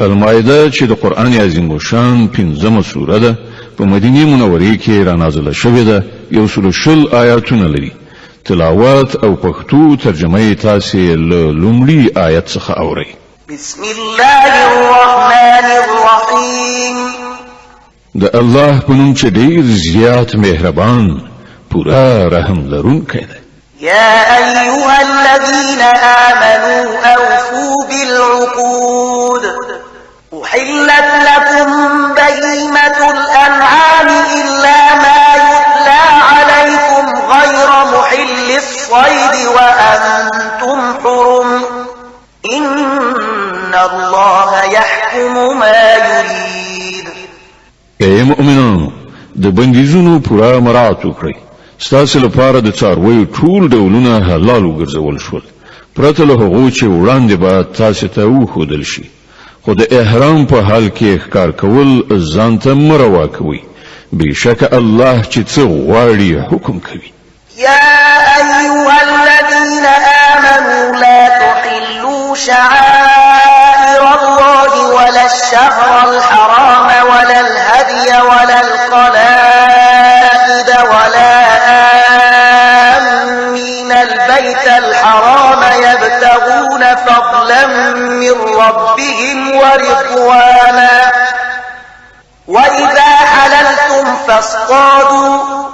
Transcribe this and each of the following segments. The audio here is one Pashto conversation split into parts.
المائده چې د قران عظیم شان 15مه سوره ده په مدینه منوره کې را نازله شوې ده 100 آیاتونه لري تلاوت او پښتو ترجمه تاسو له لومړي آیت څخه اورئ بسم الله الرحمن الرحیم د الله په نوم چې ډیر زیات مهربان پورا رحم لرونکی دی يا أيها الذين آمنوا أوفوا بالعقود أحلت لكم بهيمة الأنعام إلا ما يتلى عليكم غير محل الصيد وأنتم حرم إن الله يحكم ما يريد اے مؤمنانو د بندیزونو پورا مراعات وکړئ ستاسو لپاره د څارویو ټول ډولونه حلال وګرځول شول پرته له هغو چې وړاندې به تاسو ته وښودل شي خو د احرام په حال کې ښکار کول ځان ته مه روا کوئ بېشکه الله چې څه غواړي حکم کوي يا أيها الذين آمنوا لا تحلوا شعائر الله ولا الشهر الحرام ولا الهدي ولا القلائد ولا آمين البيت الحرام يبتغون فضلا من ربهم ورضوانا وإذا حللتم فاصطادوا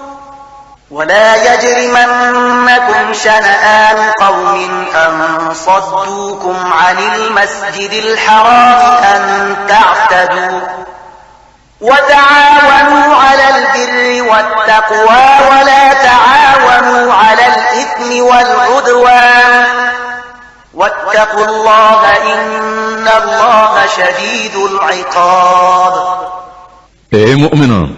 ولا يجرمنكم شنآن قوم أن صدوكم عن المسجد الحرام أن تعتدوا وتعاونوا على البر والتقوى ولا تعاونوا على الإثم والعدوان واتقوا الله إن الله شديد العقاب اے مؤمنان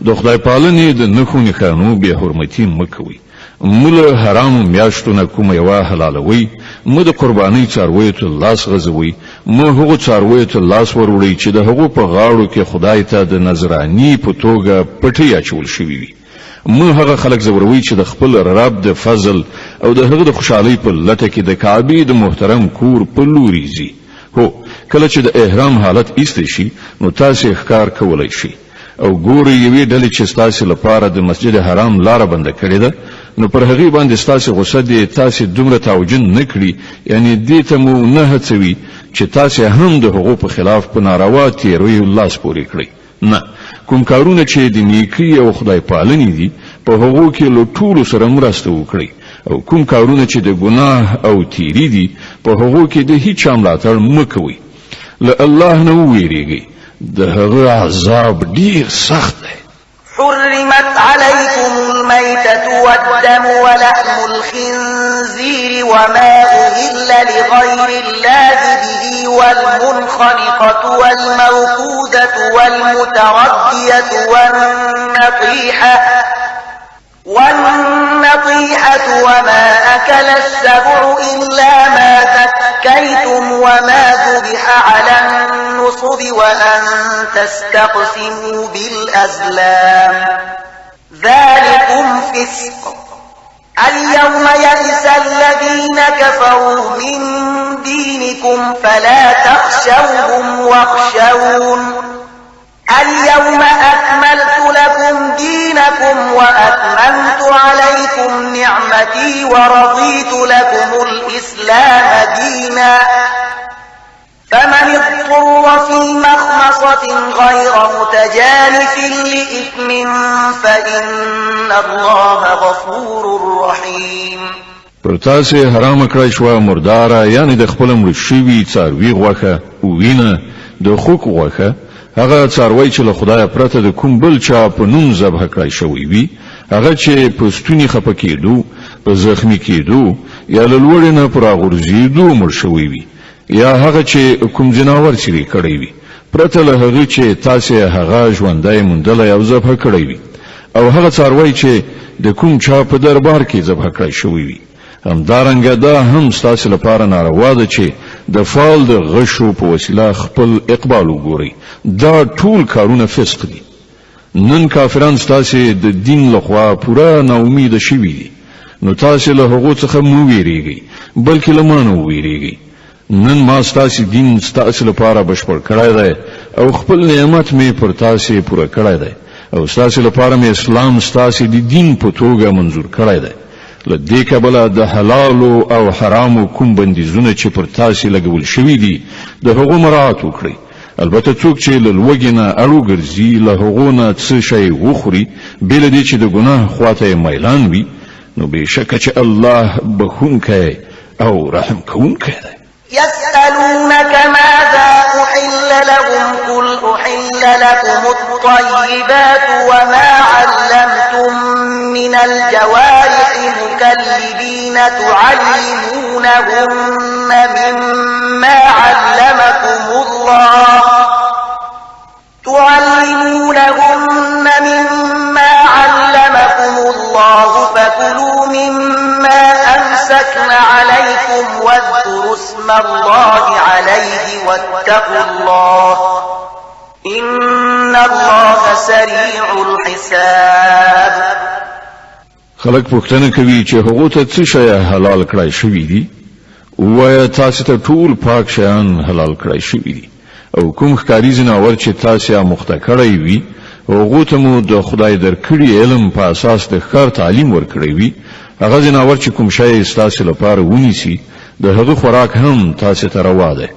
د خدای پالنې د نخو نښانو بې حرمتي مه کوئ مه له حرامو میاشتو نه کومه یوه حلالوئ مه د قربانۍ څارویو ته لاس غځوئ مه هغو څارویو ته لاس وروړئ چې د هغو په غاړو کې خدای ته د نذراني په توګه پټۍ اچول شوي وي مه هغه خلک زوروئ چې د خپل رب د فضل او د هغه د خوشحالۍ په لټه کې د کعبې د محترم کور په لوري ځي هو کله چې د احرام حالت ایسته شي نو تاسې ښکار کولی شئ او ګوري یوې ډلې چې ستاسو لپاره د مسجد حرام لاره بنده کړې ده نو پر هغې باندې ستاسو غصه دې تاسو دومره توجن نه کړي یعنی دې ته مو نه هڅوي چې تاسو هم د هغو په خلاف په ناروا تېرویو لاس پورې کړئ نه کوم کارونه چې د نیکۍ او خدای پالنې دي په هغو کې له ټولو سره مرسته وکړئ او کوم کارونه چې د ګناه او تیری دي په هغو کې د هیڅ چا ملاتړ مه کوئ له الله نه وویریږئ د هغه عذاب ډیر سخت دی حرمت عليكم الميتة والدم ولحم الخنزير وما أهل لغير الله به والمنخنقة والموقودة والمتردية والنطيحة وما أكل السبع إلا ما ذكيتم وما ذبح على النصب وأن تستقسموا بالأزلام ذلكم فسق اليوم يئس الذين كفروا من دينكم فلا تخشوهم واخشون اليوم أكملت لكم دينكم وأتممت عليكم نعمتي ورضيت لكم الإسلام دينا فمن اضطر في مخمصة غير متجانف لإثم فإن الله غفور رحيم پر تاسې حرام کړی شوه مرداره یعنی د خپل مړ شوي څاروي غوښه وینه د خوک غوښه هغه څاروی چې له خدای پرته د کوم بل چا په نوم ذبح کړی شوی وي هغه چې په ستوني خفه کېدو په زخمی کېدو یا له لوړې نه پر راغورځېدو مړ شوی وي یا هغه چې کوم جناور چیرې کړی وي پرته له هغه چې تاسې هغه ژوندی موندلی او ذبح کړی وي او هغه څاروی چې د کوم چا په دربار کې ذبح کړی شوی وي همدارنګه دا هم ستاسو لپاره ناروا ده چې د فال د غشو په وسیله خپل اقبال وګورئ دا ټول کارونه فسق دي نن کافران ستاسو د دین لخوا پوره ناامید شوي دي نو تاسو له هغو څخه مو ویریږئ بلکې له ما نه ویریږئ نن ما ستاسو دین ستاسو لپاره بشپړ کړی دی او خپل نعمت می پر تاسو پوره کړی دی او ستاسو لپاره می اسلام ستاسو د دین په توګه منظور کړی دی لدې کبله د حلال او حرام کوم بندیزونه چې پر تاسو لګول شوی دي د هغو مراعات وکړئ البته څوک چې له لوږې نه اړو ګرځي له هغو نه څه شی وخوري بېله دې چې د ګناه خواته میلان وي نو بېشکه چې الله بخښونکی او رحم کوونکی دی يسألونك ماذا أحل لهم قل أحل لكم الطيبات وما علمتم من الجوارح مكلبين تعلمونهن مما علمكم الله فكلوا مما أمسكن عليكم واذكروا اسم الله عليه واتقوا الله إن الله سريع الحساب. خلق پوښتنه کوي چې هغه ته څه شی حلال کړای شوی دي وایي تاسو ته ټول پاک شیان حلال کړای شوی دي او کوم ښکاری ځناور چې تاسو مخته کړی وي هغه ته مو د خدای درکړي علم په اساس د ښکار تعلیم ورکړی وي هغه ځناور چې کوم شی تاسو لپاره ونیسي د هغه خوراک هم تاسو ته روا ده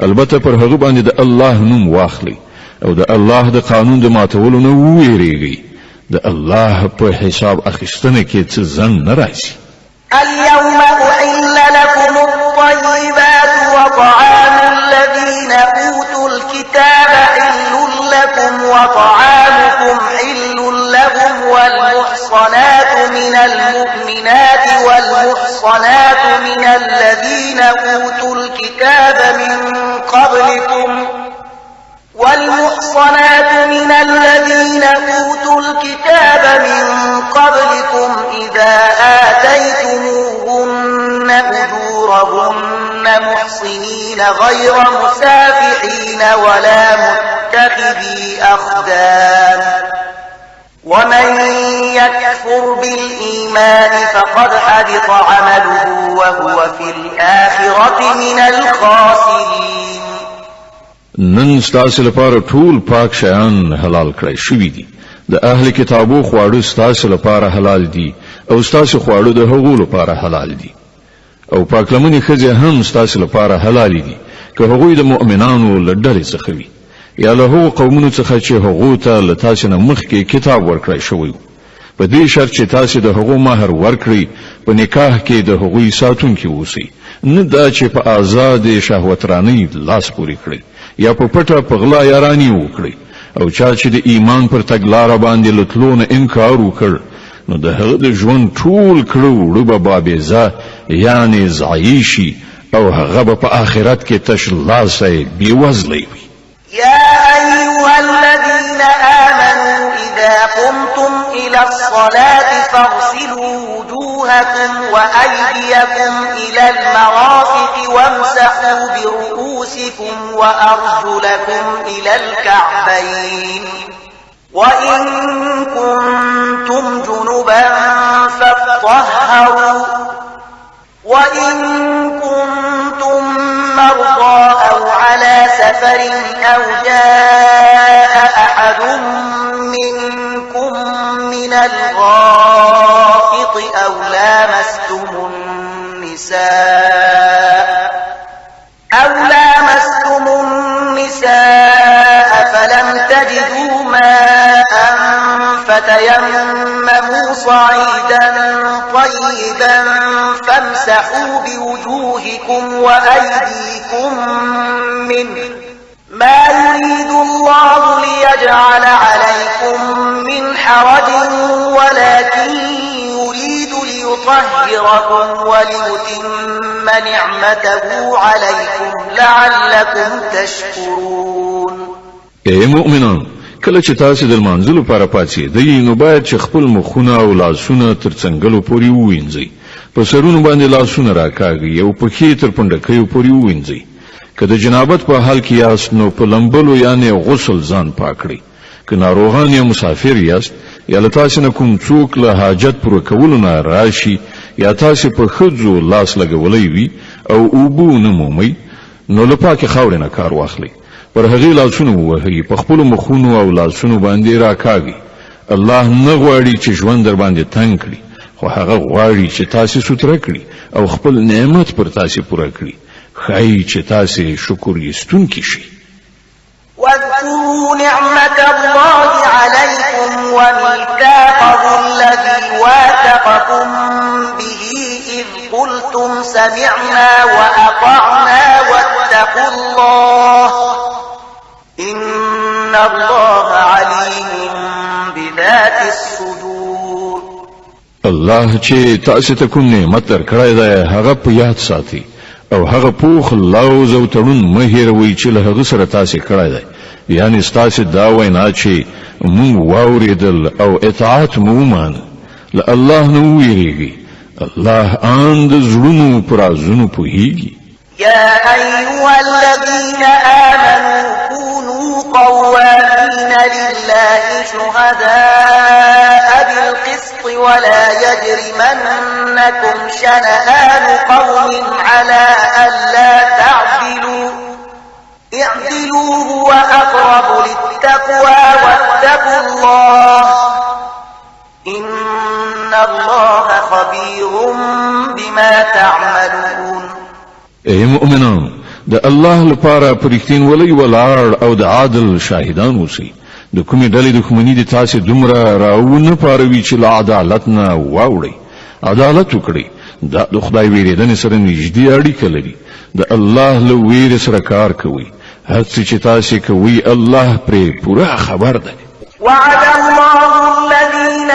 البته پر هغه باندې د الله نوم واخلي او د الله د قانون د ماتولو نه وېریږي د الله په حساب اخیستنه کې څه ځن نه راځي. اليوم أحل لكم الطيبات وطعام الذين أوتوا الكتاب حل لكم وطعامكم حل لهم والمحصنات من المؤمنات والمحصنات من الذين أوتوا الكتاب من قبلكم إذا آتيتموهن أجورهن محصنين غير مسافحين ولا متخذي أخدان ومن يكفر بالإيمان فقد حبط عمله وهو في الآخرة من الخاسرين. نن ستاسو لپاره ټول پاک شیان حلال کړی شوی دي د اهل کتابو خواړه ستاسو لپاره حلال دي او ستاسو خواړه د هغو لپاره حلال دي او پاک لمنې ښځې هم ستاسو لپاره حلال دي که هغوی د مؤمنانو له ډلې څخه وي یا له هغو قومونو څخه چې هغو ته له تاسو نه مخکې کتاب ورکړی شوی و په دې شرط چې تاسو د هغو مهر ورکړئ په نکاح کې د هغوی ساتونکي اوسئ نه دا چې په آزاد شهوترانۍ لاس پورې کړئ یا په پټه په غلا یاراني وکړئ او چا چې د ایمان پر تګلاره باندې لتلو نه انکار وکړ نو د هغه د ژوند ټول کړو وړو به بابیزه یعنی ضایع شي او هغه به په آخرت کې تش لاسه بېوزلی وي. يا أيها الذين آمنوا إذا قمتم إلى الصلاة فاغسلوا وجوهكم وأيديكم إلى المرافق وامسحوا برؤوسكم وأرجلكم إلى الكعبين وإن كنتم جنبا فاطهروا وإن كنتم مرضى أو على سفر أو جاء أحد منكم من الغائط أو لامستم النساء فلم تجدوا ماء فتيمموا صعيدا طيبا فامسحوا بوجوهكم وأيديكم منه ما يريد الله ليجعل عليكم من حرج ولكن يريد ليطهركم وليتم نعمته عليكم لعلكم تشكرون. اے مؤمنان کله چې تاسو د منځلو لپاره پاتې دی نو باید چې خپل مخونه او لاسونه تر څنګلو پورې ووینځئ په سرونو باندې لاسونه راکاږئ او پښې تر پنډکیو پورې ووینځئ که د جنابت په حال کې یاست نو په لمبلو یعنی غسل ځان پاک کړئ که ناروغان یا مسافر یاست یا له تاسو نه کوم څوک له حاجت پوره کولو نه راشي یا تاسو په ښځو لاس لګولی وي او اوبه نه مومئ نو له پاکې خاورې نه کار واخلئ، پر هغې لاسونه ووهئ، په خپلو مخونو او لاسونو باندې راکاږئ. الله نه غواړي چې ژوند در باندې تنګ کړي، خو هغه غواړي چې تاسې ستره کړي او خپل نعمت پر تاسې پوره کړي. ښایي چې تاسې شکر ایستونکي شئ. واذكروا نعمة الله عليكم وميثاقه الذي واثقكم به إذ قلتم سمعنا وأطعنا واتقوا الله إن الله عليم بذات الصدور. الله چې تاسو ته کوم نعمت درکړی دی هغه په یاد ساتئ او هغه پوخ لوز او تړون مه هېروئ چې له هغه سره تاسو کړی دی، یعنی ستاسو دا وینا چې مونږ واورېدل او اطاعت مو ومانه. له الله نه ویریږئ، الله ان د زړونو په رازونو پوهیږي. يا أيها الذين آمنوا كونوا قوامين لله شهداء بالقسط ولا يجرمنكم شنآن قوم على ألا تعدلوا اعدلوا هو أقرب للتقوى واتقوا الله إن الله خبير بما تعملون. ای مؤمنان، د الله لپاره پرختین ولی ولاړ او د عادل شاهدان اوسئ. د کومې ډلې دښمني د تاسې دومره راونه پاروي چې له عدالت نه واوړئ. عدالت وکړئ، دا د خدای ویریدنې سره نږدې اړیکه لري. د الله له ویرې سره کار کوئ، هر څه چې تاسې کوئ الله پرې پوره خبر دی. وعد الله الذين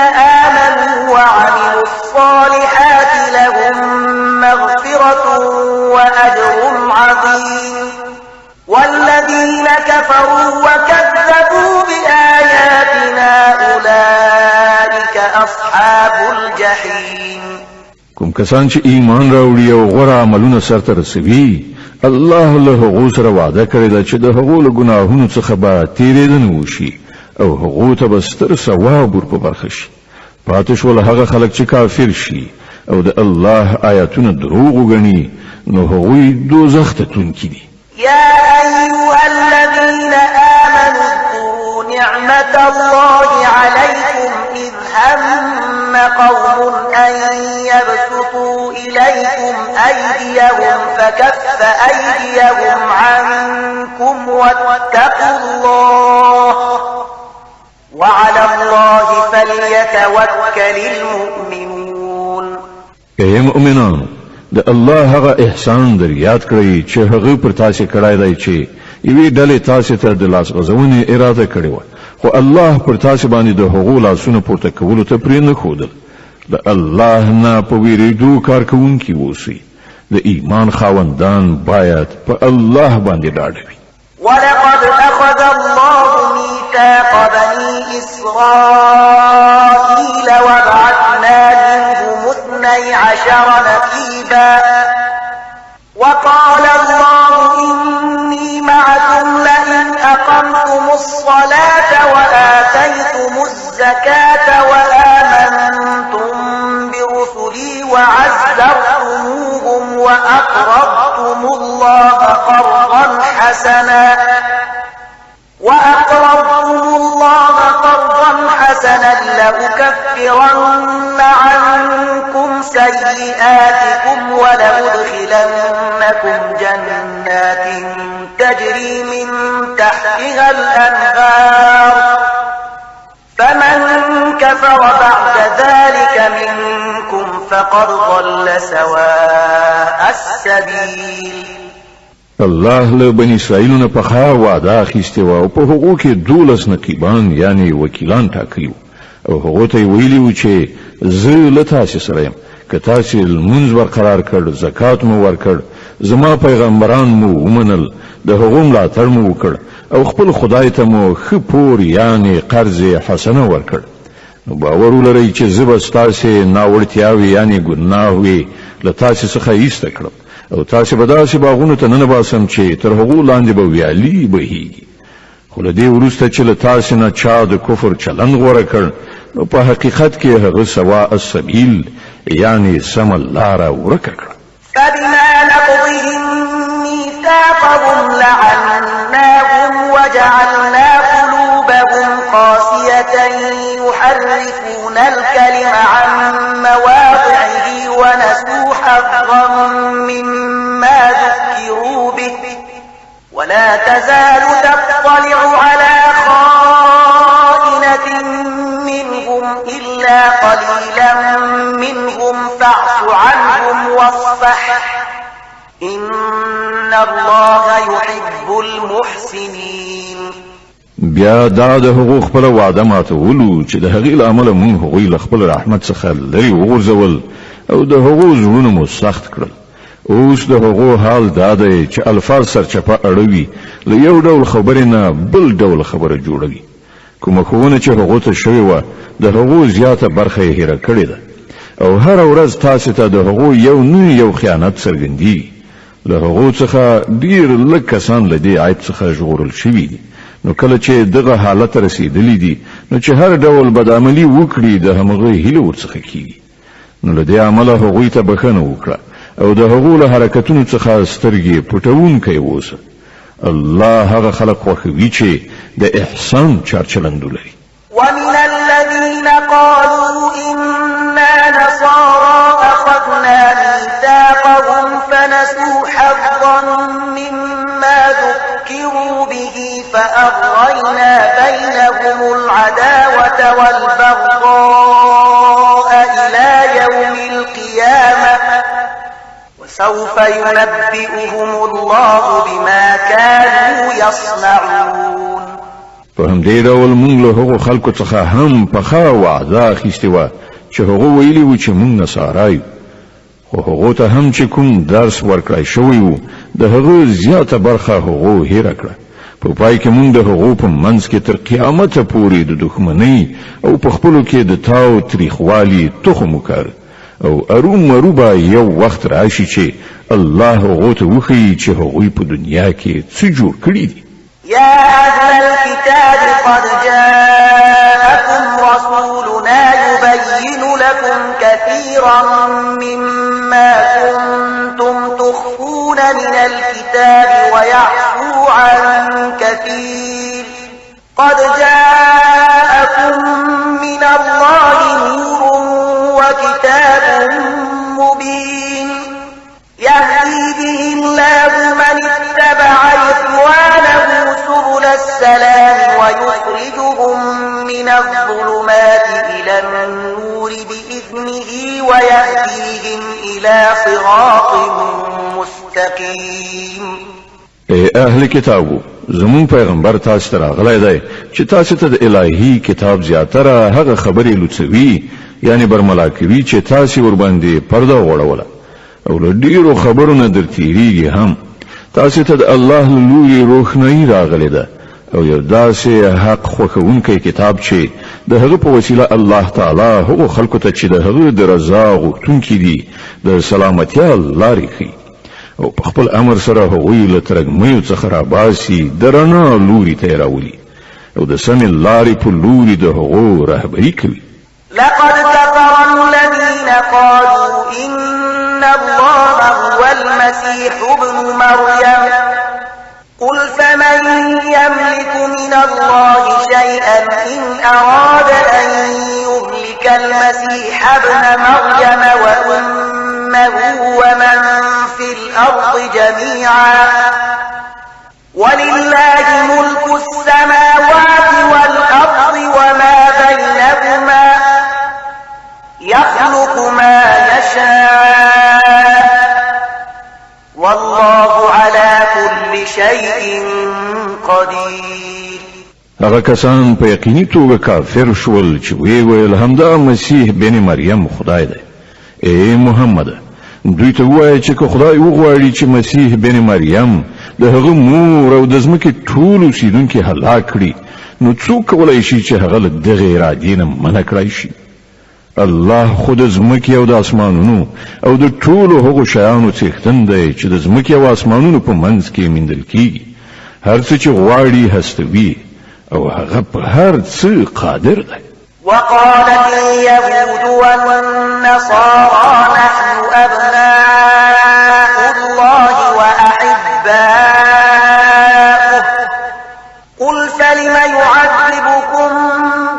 آمنوا وعملوا الصالحات لهم مغفرة وأجر عظيم والذين كفروا وكذبوا بآياتنا أولئك أصحاب الجحيم. کوم کسان چې ایمان راوړي او غوره عملونه سرته رسوي، الله له هغو سره وعده کړې ده چې د هغو له ګناهونو څخه به تېرېدنه وشي او هغو ته به ستر ثواب ور په برخه شي. پاتې شول هغه خلک چې کافر شي او د الله آیاتونه دروغ وګڼي، نو هغوی دوزخ ته تلونکي دي. يا أيها الذين آمنوا اذكروا نعمة الله عليكم إذ هم قوم أن يبسطوا إليكم أيديهم فكف أيديهم عنكم واتقوا الله وعلى الله فليتوكل المؤمنون. ای مؤمنان، د الله هغه احسان در یاد کړئ چې هغه پر تاسو کړای دی چې یوې ډلې تاسو ته د لاس غځونې اراده کړې وه، خو الله پر تاسو باندې د هغو لاسونه پورته کولو ته پرې نه ښودل. د الله نه په ویرېدو کار کوونکي اوسئ. د ایمان خاوندان باید په الله باندې ډاډ وي. ولقد أخذ الله ميثاق بني إسرائيل وبعثنا منهم 12 نقيبا وقال الله إني معكم لئن أقمتم الصلاة وآتيتم الزكاة وآمنتم برسلي وعزرتموهم وأقرضتم الله قرضا حسنا لأكفرن عنكم سيئاتكم ولأدخلنكم جنات تجري من تحتها الأنهار فمن كفر بعد ذلك منكم فقد ضل سواء السبيل. الله له بني اسرائیل نه په خا وعده اخیسته او په هغو کې 12 نقیبان یعنی وکیلان ټاکلیو او هغه ته ویلیو چې زه له تاسو سره یم، که تاسو لمونځ برقرار کړ، زکات مو ورکړ، زما پیغمبران مو ومنل، د هغو ملاتړ مو وکړ او خپل خدای ته مو ښه پور یعنی قرض حسنه ورکړ، نو باور ولرئ چې زه به ستاسو ناوړتیاوې یعنی ګناهوې له تاسو څخه ایسته کړم او تاسو به داسې باغونو ته نه باسم چې تر هغو لاندې به ویالي بهیږي. خو له دې وروسته چې له تاسو نه چا د کفر چلند غوره کړ، نو په حقیقت کې هغه سواء السبیل یعنی سم لاره ورکه کړه. فبما نقضهم ميثاقهم لعناهم وجعلنا قلوبهم قاسية يحرفون الكلم عن مواضعه ونسوا حظا مما ذكروا به ولا تزال تطلع على خائنة منهم إلا قليلا منهم فاعف عنهم واصفح إن الله يحب المحسنين. بیا دا د حقوق خپل وعده ماتولو چې د هغې له امله موږ هغوی له خپل رحمت څخه لرې وغورځول او د هغو زړونه مو سخت کړل. اوس د هغو حال دا دی چې الفاظ سرچپه اړوي له یو ډول خبرې نه بل ډول خبره جوړوي. کومه ښوونه چې هغو ته شوې وه د هغو زیاته برخه یې هیره کړې ده او هره ورځ تاسې ته د هغو یو نه یو خیانت څرګندېږي. له هغو څخه ډېر لږ کسان له دې عیب څخه ژغورل شوي دي. نو کله چې دغه حالت رسیدلی دي نو چې هر ډول بدعملي وکړي د همغه هیله ورڅخه کیږي. نو له دې عمله هغوی ته بخښنه وکړه او د هغو له حرکتونو څخه سترګې پټوونکی اوسه. الله هغه خلق خوښوي چې د احسان چارچلند ولري. ومن الذين قالوا إنا نصارى أخذنا ميثاقهم فنسوا حظا مما ذكروا به فأغرينا بينهم العداوة والبغضاء إلى يوم القيامة وسوف ينبئهم الله بما كانوا يصنعون. په همدې ډول موږ له هغو خلکو څخه هم پخه وعده اخیستې وه چې هغو ویلي وو چې موږ نصارا یو، خو هغو ته هم چې کوم درس ورکړی شوی وو د هغه زیاته برخه هغو هیره کړه. په پای کې موږ د هغو په منځ کې تر قیامته پورې د دښمنۍ او په خپلو کې د تاو تریخوالي تخم وکړ او ارومرو به یو وخت راشي چې الله هغو ته وښیي چې هغوی په دنیا کې څه جوړ کړي دي. يا أهل الكتاب قد جاءكم رسولنا يبين لكم كثيرا مما كنتم تخفون من الكتاب ويعفو عن كثير قد جاءكم من الله نور وكتاب مبين يهدي به الله من اتبع رضوانه سبل السلام ويخرجهم من الظلمات إلى النور بإذنه ويهديهم إلى صراط مستقيم. اے اهل کتابو، زمون پیغمبر تاسو ته راغلی دی چې تاسو ته د الهي کتاب زیاتره هغه خبرې لوڅوي یعنی برملا کوي چې تاسو ور باندې پرده وړوله او له ډیرو خبرو نه درتیریږي. هم تاسو ته د الله له لوري روښنايي راغلې ده او یو داسې حق خوښونکی کتاب چې د هغه په وسیله الله تعالی هغو خلکو ته چې د هغه د رضا غوښتونکي دي د سلامتیا لارې ښیي او په خپل امر سره هغوی له ترږمیو څخه راباسي د رڼا لوري ته یې راولي او د سمې لارې په لوري د هغو رهبري کوي. لقد كفر الذين قالوا إن الله هو المسيح ابن مريم قل فمن يملك من الله شيئا إن أراد أن يهلك المسيح ابن مريم وأمه ومن في الأرض جميعا ولله ملك السماوات والأرض وما بينهما يخلق ما يشاء والله على كل شيء قدير. هغه کسان په یقیني توګه کافر شول چې وی ویل همدا مسیح بن مریم خدای دی. ای محمد، دوی ته وایي چې که خدای وغواړي چې مسیح بن مریم د هغه مور او د ځمکې ټول اوسیدونکي هلاک کړي نو څوک کولی شي چې هغه له دغې ارادې نه منع کړی شي؟ الله خود ځمکې او د اسمانونو او د ټولو هغو شیانو څښتن دی چې د ځمکې او اسمانونو په منځ کې میندل کیږي. هر څه چې غواړي هستوي او هغه په هر څه قادر دی. وقالت اليهود والنصارى نحن أبناء الله وأحباؤه أحباؤه قل فلم يعذبكم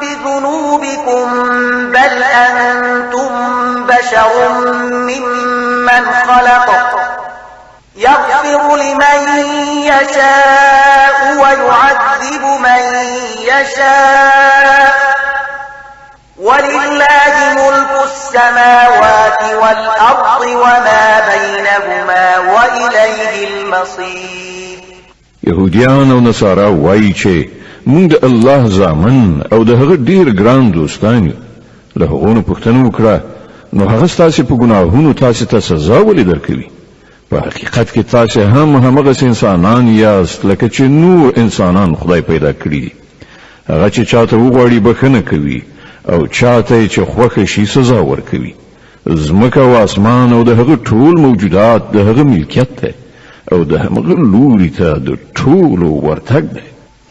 بذنوبكم بل أنتم بشر ممن خلق يغفر لمن يشاء ويعذب من يشاء ولله ملك السماوات والأرض وما بينهما وإليه المصير. يهوديان او نصارا وایي چې موږ د الله زامن او د هغه ډیر ګران دوستان یو. له هغونو پوښتنه وکړه نو هغه ستاسې په ګناهونو تاسې ته سزا ولې درکوي؟ په حقیقت کې تاسې هم همغسې انسانان یاست لکه چې نور انسانان خدای پیدا کړي دي. هغه چې چاته وغواړي بخښنه کوي او چاته چې خوښه شي سزا ورکوي. ځمکه او اسمان او د هغه ټول موجودات د هغه ملکیت دی او د هغه لوري ته د ټولو ورتګ دی.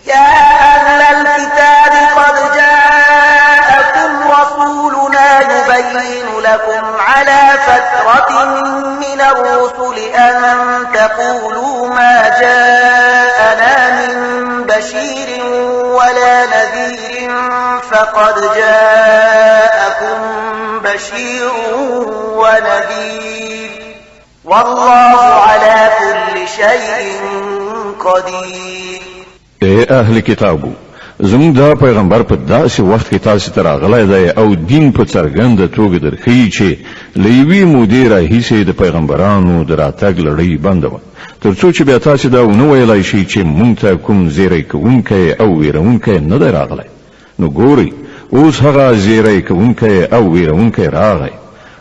يا أهل الكتاب قد جاءكم رسولنا يبين لكم على فترة من الرسل أن تقولوا ما جاءنا من بشير ولا نذير فقد جاءكم بشير ونذير والله على كل شيء قدير. اے اهل کتابو زموږ دا پیغمبر په داسې وخت کې تاسو ته راغلی دی او دین په څرګنده توګه درښیي چې له یوې مودې راهیسې د پیغمبرانو د راتګ لړۍ بنده وه تر څو چې بیا تاسې دا ونه ویلی شي چې موږ ته کوم زیری کوونکی او ویرونکی نه دی راغلی. نو ګورئ اوس هغه زیری کوونکی او ویرونکی راغی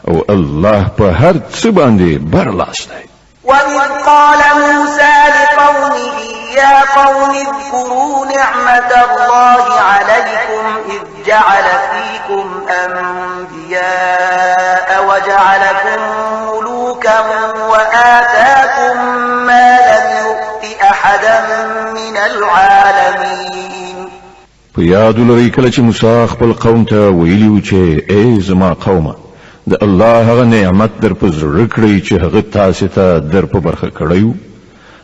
او الله په هر څه باندې برلاس دی. وإذ قال موسى لقومه يا قوم اذكروا نعمة الله عليكم إذ جعل فيكم أنبياء وجعلكم ملوكا وآتاكم ما لم يؤت أحدا من العالمين. په یاد لرئ کله چې موسی خپل قوم ته ویلي و چې ای زما قومه د الله هغه نعمت در په زړه کړئ چې هغه تاسې ته در په برخه کړی و.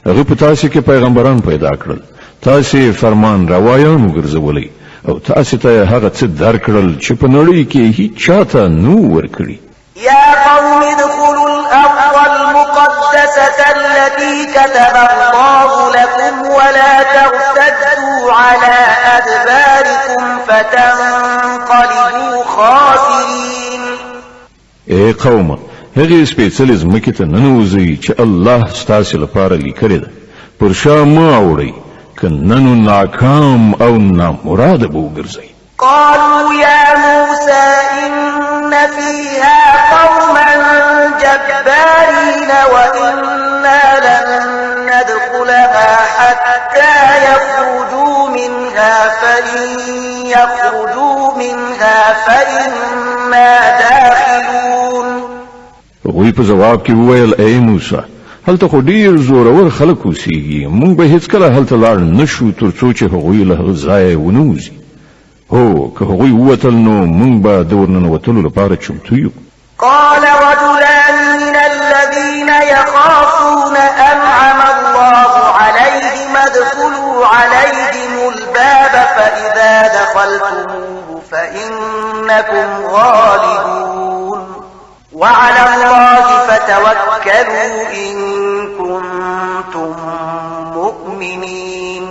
هغه په تاسې کې پیغمبران پیدا کړل، تاسې فرمان روایان وګرځولئ او تاسې ته هغه څه درکړل چې په نړۍ کې هیڅ چاته نو ورکړي. يا قوم ادخلوا الأرض المقدسة التي كتب الله لكم ولا ترتدوا على أدباركم فتنقلبوا خاسرين. اے قومه هغه سپېڅلې ځمکې ته ننوځئ چې الله ستاسې لپاره لیکلې ده، پر شا مه اوړئ که نه نو ناکام او نامراده به وګرځئ. قالوا يا موسى إن فيها قوما جبارين وإنا لن ندخلها حتى يخرجوا منها فإن يخرجوا منها فإنا داخلون. هغوی په جواب کې وویل ای موسی هلته خو ډیر زورور خلک اوسېږي، موږ به هیڅکله هلته لاړ نشو تر څو چې هغوی له هغه ځایه ونوځي. هو که هغوی ووتل نو موږ به د ورننوتلو لپاره چمتو یو. قال رجلان من الذين يخافون أنعم الله عليهم ادخلوا عليهم الباب فإذا دخلتموه فإنكم غالبون وعلى الله فتوكلوا إن كنتم مؤمنين.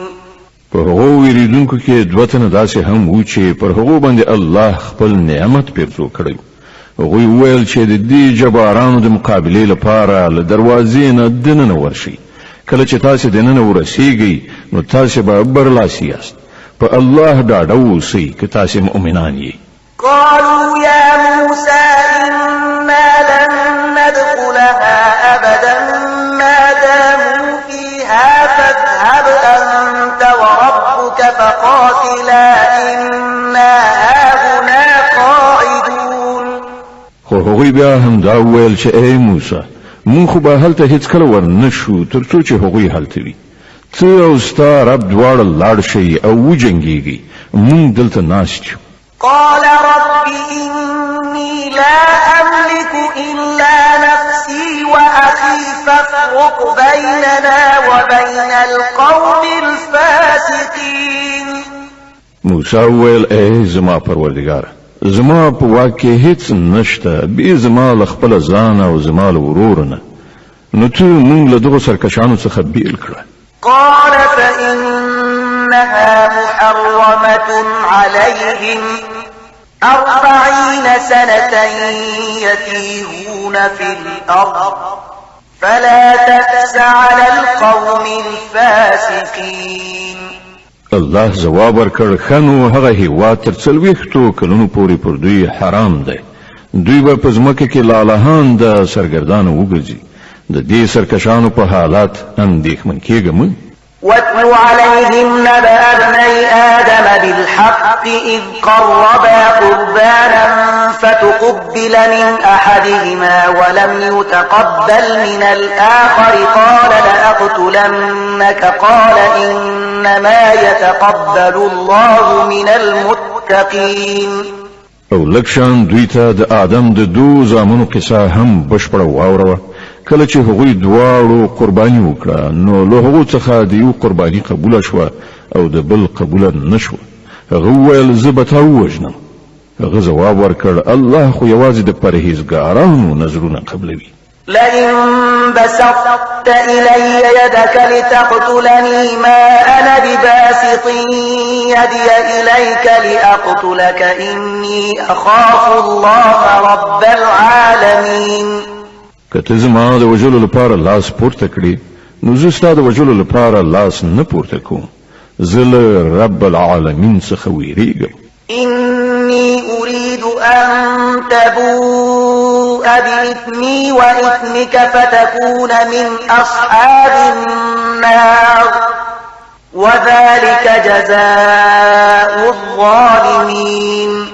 په هغو ویریدونکو کې دوه تنه داسې هم وو چې پر هغو باندې الله خپل نعمت پیرزو کړی. هغوی وویل چې د دې جبارانو د مقابلې لپاره له دروازې نه دننه ورشئ. کله چې تاسې دننه ورسیږئ نو تاسې به برلاسي یاست. په الله ډاډه اوسئ که تاسې مؤمنان یئ. قالوا يا موسى إنا لن ندخلها أبدا ما داموا فيها فاذهب أنت وربك فقاتلا إنا هاهنا قاعدون. خو هغوی بیا هم دا وویل چې ای موسی مونږ خو به هلته هیڅکله ور نشو تر څو چې هغوی هلته وي. ته او ستا رب دواړه لاړ شئ او وجنګېږئ، مونږ دلته ناست یو. قال رب إني لا أملك إلا نفسي وأخي فافرق بيننا وبين القوم الفاسقين. موسی وویل ای زما پروردګار زما په واک کې هیڅ نشته بې زما له خپل ځان او زما له ورور نه نو ته موږ له دغو سرکشانو څخه بیل کړه. قال فإنها محرمة عليهم 40 سنة يتيهون في الأرض فلا تأس على القوم الفاسقين. الله جواب ورکړ خنو هغه هیواد تر 40 کلونو پورې پر دوی حرام دی. دوی به په ځمکه کې لالهان د سرګردانو وګرځي. د دې سرکشانو په حالات اندېښمن کېږم. واتل عليهم نبأ ابني آدم بالحق إذ قربا قربانا فتقبل من أحدهما ولم يتقبل من الآخر قال لأقتلنك قال إنما يتقبل الله من المتقين. او لکشان دوی ته د آدم د دو زامنو قصه هم بشپړه واوروه. کله چې هغوی دواړو قرباني وکړه نو له هغو څخه د یو قرباني قبوله شوه او د بل قبوله نشوه. هغه وویل زه به تا ووژنم. هغه ځواب ورکړ الله خو یوازې د پرهیزګارانو نظرونه قبلوي. لئن بسطت إلي يدك لتقتلني ما أنا بباسط يدي إليك لأقتلك إني أخاف الله رب العالمين. کته زما د وجلو لپاره لاس پورته کړی نو زه ستا د وجلو لپاره لاس نه پورته کوم. زه له رب العالمین څخه ویریږم. إني أريد أن تبوء بإثمي وإثمك فتكون من أصحاب النار وذلك جزاء الظالمين.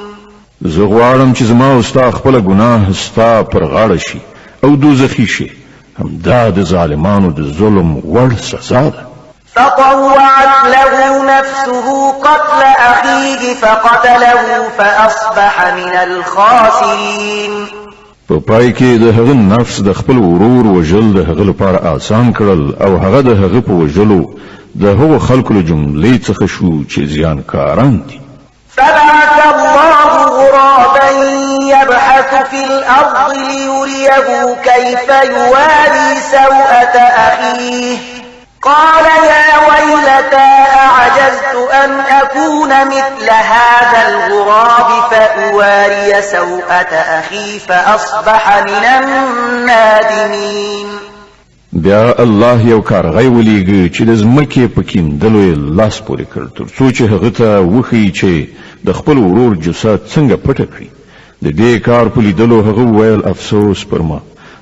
زه غواړم چې زما او ستا خپله ګناه ستا پر غاړه شي او دوزخي شي. همدا د ظالمانو د ظلم وړ سزا ده. فطوعت له نفسه قتل أخيه فقتله فأصبح من الخاسرين. په پای کې د هغه نفس د خپل ورور وژل د هغه لپاره آسان کړل او هغه د هغه په وژلو د هغو خلکو له جملې څخه شو چې زیانکاران دي. فبعث الله غرابا يبحث في الأرض ليريه كيف يواري سوءة أخيه قال يا ويلتى أعجزت أن أكون مثل هذا الغراب فأواري سوءة أخي فأصبح من النادمين. بیا الله یو کارغی ولیږي چې د ځمکې په کیندلو یې لاس پورې کړ تر څو چې هغه ته وښیي چې د خپل ورور جسد څنګه پټه کړي. د دې کار په لیدلو هغه وویل افسوس پر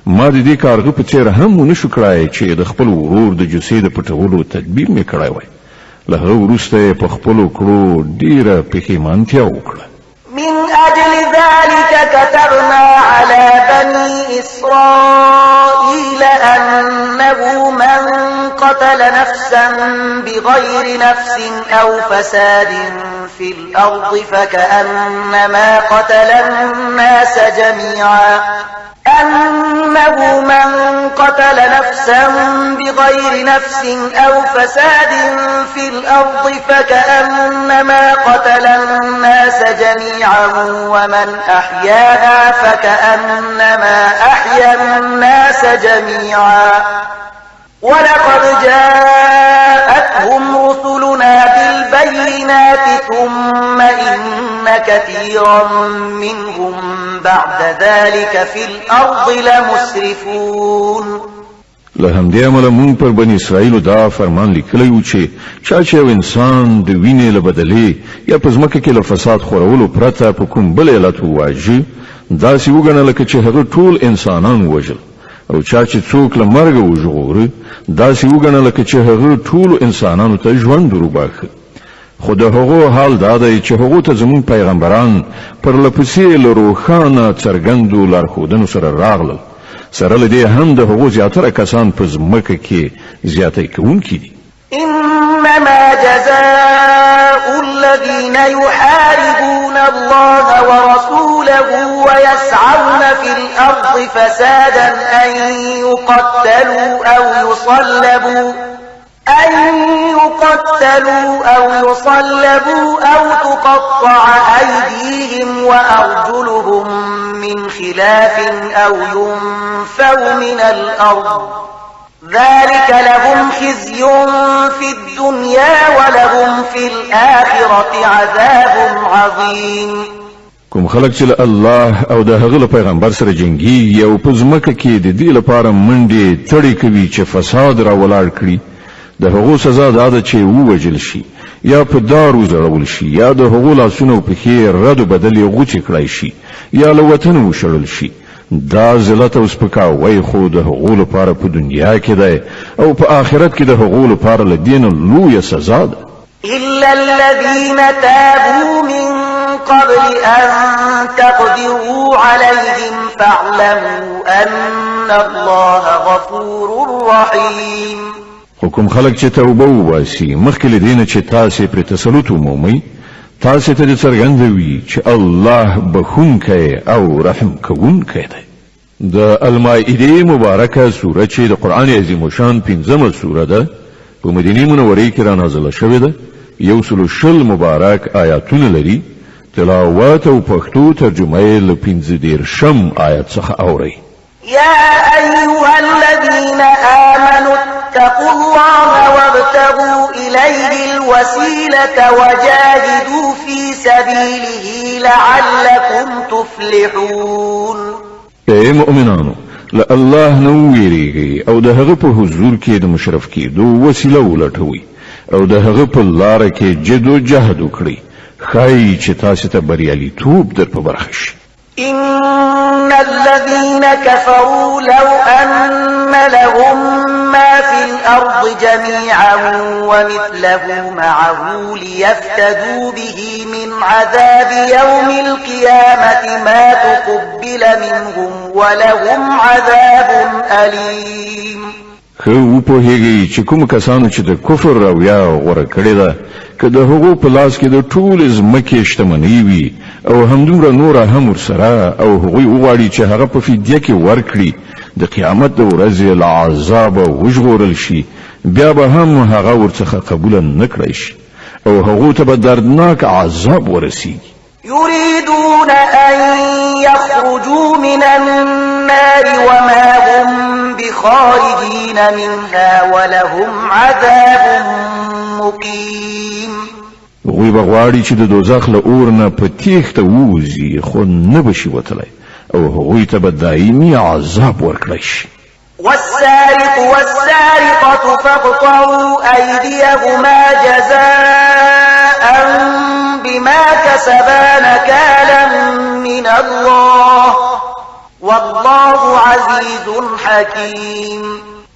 ما د دې کارغه په څیر هم ونه شو کړای چې د خپل ورور د جسد د پټولو تدبیر مې کړی وای. له هغه وروسته یې په خپلو کړو ډیره پښیمانتیا وکړه. من أجل ذلك كتبنا على بني إسرائيل أنه من قتل نفسا بغير نفس أو فساد في الأرض فكأنما قتل الناس جميعا أنه من قتل نفسا بغير نفس أو فساد في الأرض فكأنما قتل الناس جميعا ومن أحياها فكأنما أحيا الناس جميعا ولقد جاءتهم رسلنا بالبينات ثم إن كثيرا منهم بعد ذلك في الأرض لمسرفون. له همدې امله مونږ پر بني اسرائیلو دا فرمان لیکلی و چې چا چې یو انسان د وینې له بدلې یا په ځمکه کې له فساد خورولو پرته په کوم بل علت وواژه داسې وګڼه لکه چې هغه ټول انسانان وژل او چا چې څوک له مرګه وژغوره داسې وګڼه لکه چې هغه ټولو انسانانو ته ژوند وروباښه. خو د هغو حال دا دی چې هغو ته زموږ پیغمبران پرله پسې له روښانه څرګندو لارښودنو سره راغلل. سره له دې هم د هغو زیاتره کسان په ځمکه کې زیاتی کوونکي دي. إنما جزاء الذين يحاربون الله الأرض فسادا أن يقتلوا أو يصلبوا أو تقطع أيديهم وأرجلهم من خلاف أو ينفوا من الأرض ذلك لهم خزي في الدنيا ولهم في الآخرة عذاب عظيم. کوم خلق چې الله او د هغه پیغمبر سره جنگي او په ځمکه کې د دې لپاره منډې تړي کوي چې فساد را ولاړ کړي د هغو سزا دا ده چې ووجل شي یا په دار وځړول شي یا د هغو لاسونه په خیر رد بدل یې غوچې کړای شي یا له وطن وشړل شي. دا ذلت او سپکاوی خو د هغو لپاره په دنیا کې ده او په آخرت کې د هغو لپاره له دین لویه سزا ده. إلا الذين تابوا من قبل أن تقدروا عليهم فاعلموا أن الله غفور رحيم. حکم خلق چې توبه وباسي مخکې له دینه چې تاسې پرې تسلط ومومئ تاسې ته دې څرګندوي چې الله بخونکی او رحم کوونکی دی. د المائده مبارکه سوره چې د قرآن عظیم شان 5مه سوره ده په مدینه منوره کې را نازله شوې ده. 120 مبارک آیاتونه لري. تلاوت او پښتو ترجمه یې له 15 آیت څخه اورئ. يا أيها الذين آمنوا اتقوا الله وابتغوا إليه الوسيلة وجاهدوا في سبيله لعلكم تفلحون. اے مؤمنانو له الله نو ویریږئ او د هغه په حضور کې د مشرف کېدو وسیله ولټوئ او د هغه په لاره کې جد و جهد وکړئ ښایي چې تاسو ته بریالیتوب در په برخه شي. إن الذين كفروا لو أن لهم ما في الأرض جميعا ومثله معه ليفتدوا به من عذاب يوم القيامة ما تقبل منهم ولهم عذاب أليم. خو په هیږي چې کوم کسانو چې د کفر رویا غوړه کړې ده که د هغو په لاس کې د ټول ځمکې شتمنۍ وي او همدومره نوره هم ورسره او هغوی وغواړي چې هغه په فدیه کې ورکړي د قیامت د ورځې له عذابه وژغورل شي بیا به هم هغه ورڅخه قبوله نه کړی شي او هغو ته به دردناک عذاب ورسیږي. يريدون أن يخرجوا من النار وما هم بخارجين منها ولهم عذاب مقيم. وی بغواړي چې د دوزخ له اور نه په تیښته ووځي خو نه بشي وتلی او هغوی ته به دایمي عذاب ورکړی شي. والسارق والسارقة فاقطعوا أيديهما جزاء بما كسبا نكالا من الله والله عزيز حكيم.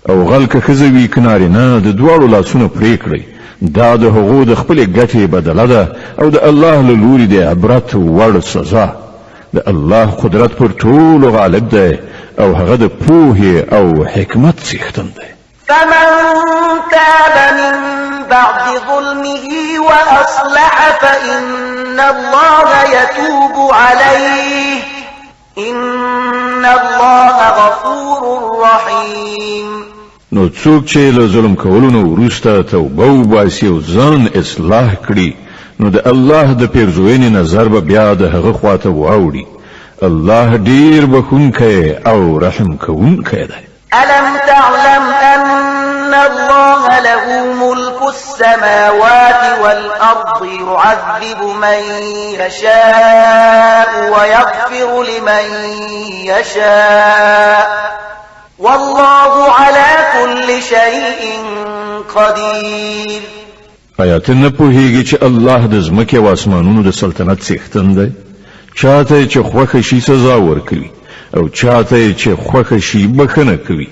او غلک خزوی کنارینه د دواړو لاسونه پرې کړئ دا د هغو د خپلې ګټې بدله ده او د الله له لوري د عبرت وړ سزا. د الله قدرت پر ټولو غالب دی او هغه د پوهې او حکمت څښتن دی. فمن تاب من بعد ظلمه وأصلح فإن الله يتوب عليه إن الله غفور رحيم. نو څوک چې له ظلم کولو نه وروسته توبه وباسي او ځان اصلاح کړي نو د الله د پیرزوینې نظر به بیا د هغه خواته واوړي. الله ډیر بخونکی او رحم کوونکی دی. ألم تعلم أن الله له ملك السماوات والأرض يعذب من يشاء ويغفر لمن يشاء والله على كل شيء قدير. آیات نه پوهیږي چې الله د ځمکې او اسمانونو د سلطنت څښتن دی چاته چې خوښه شي سزا ورکوي او چاته چې خوښه شي بخنه کوي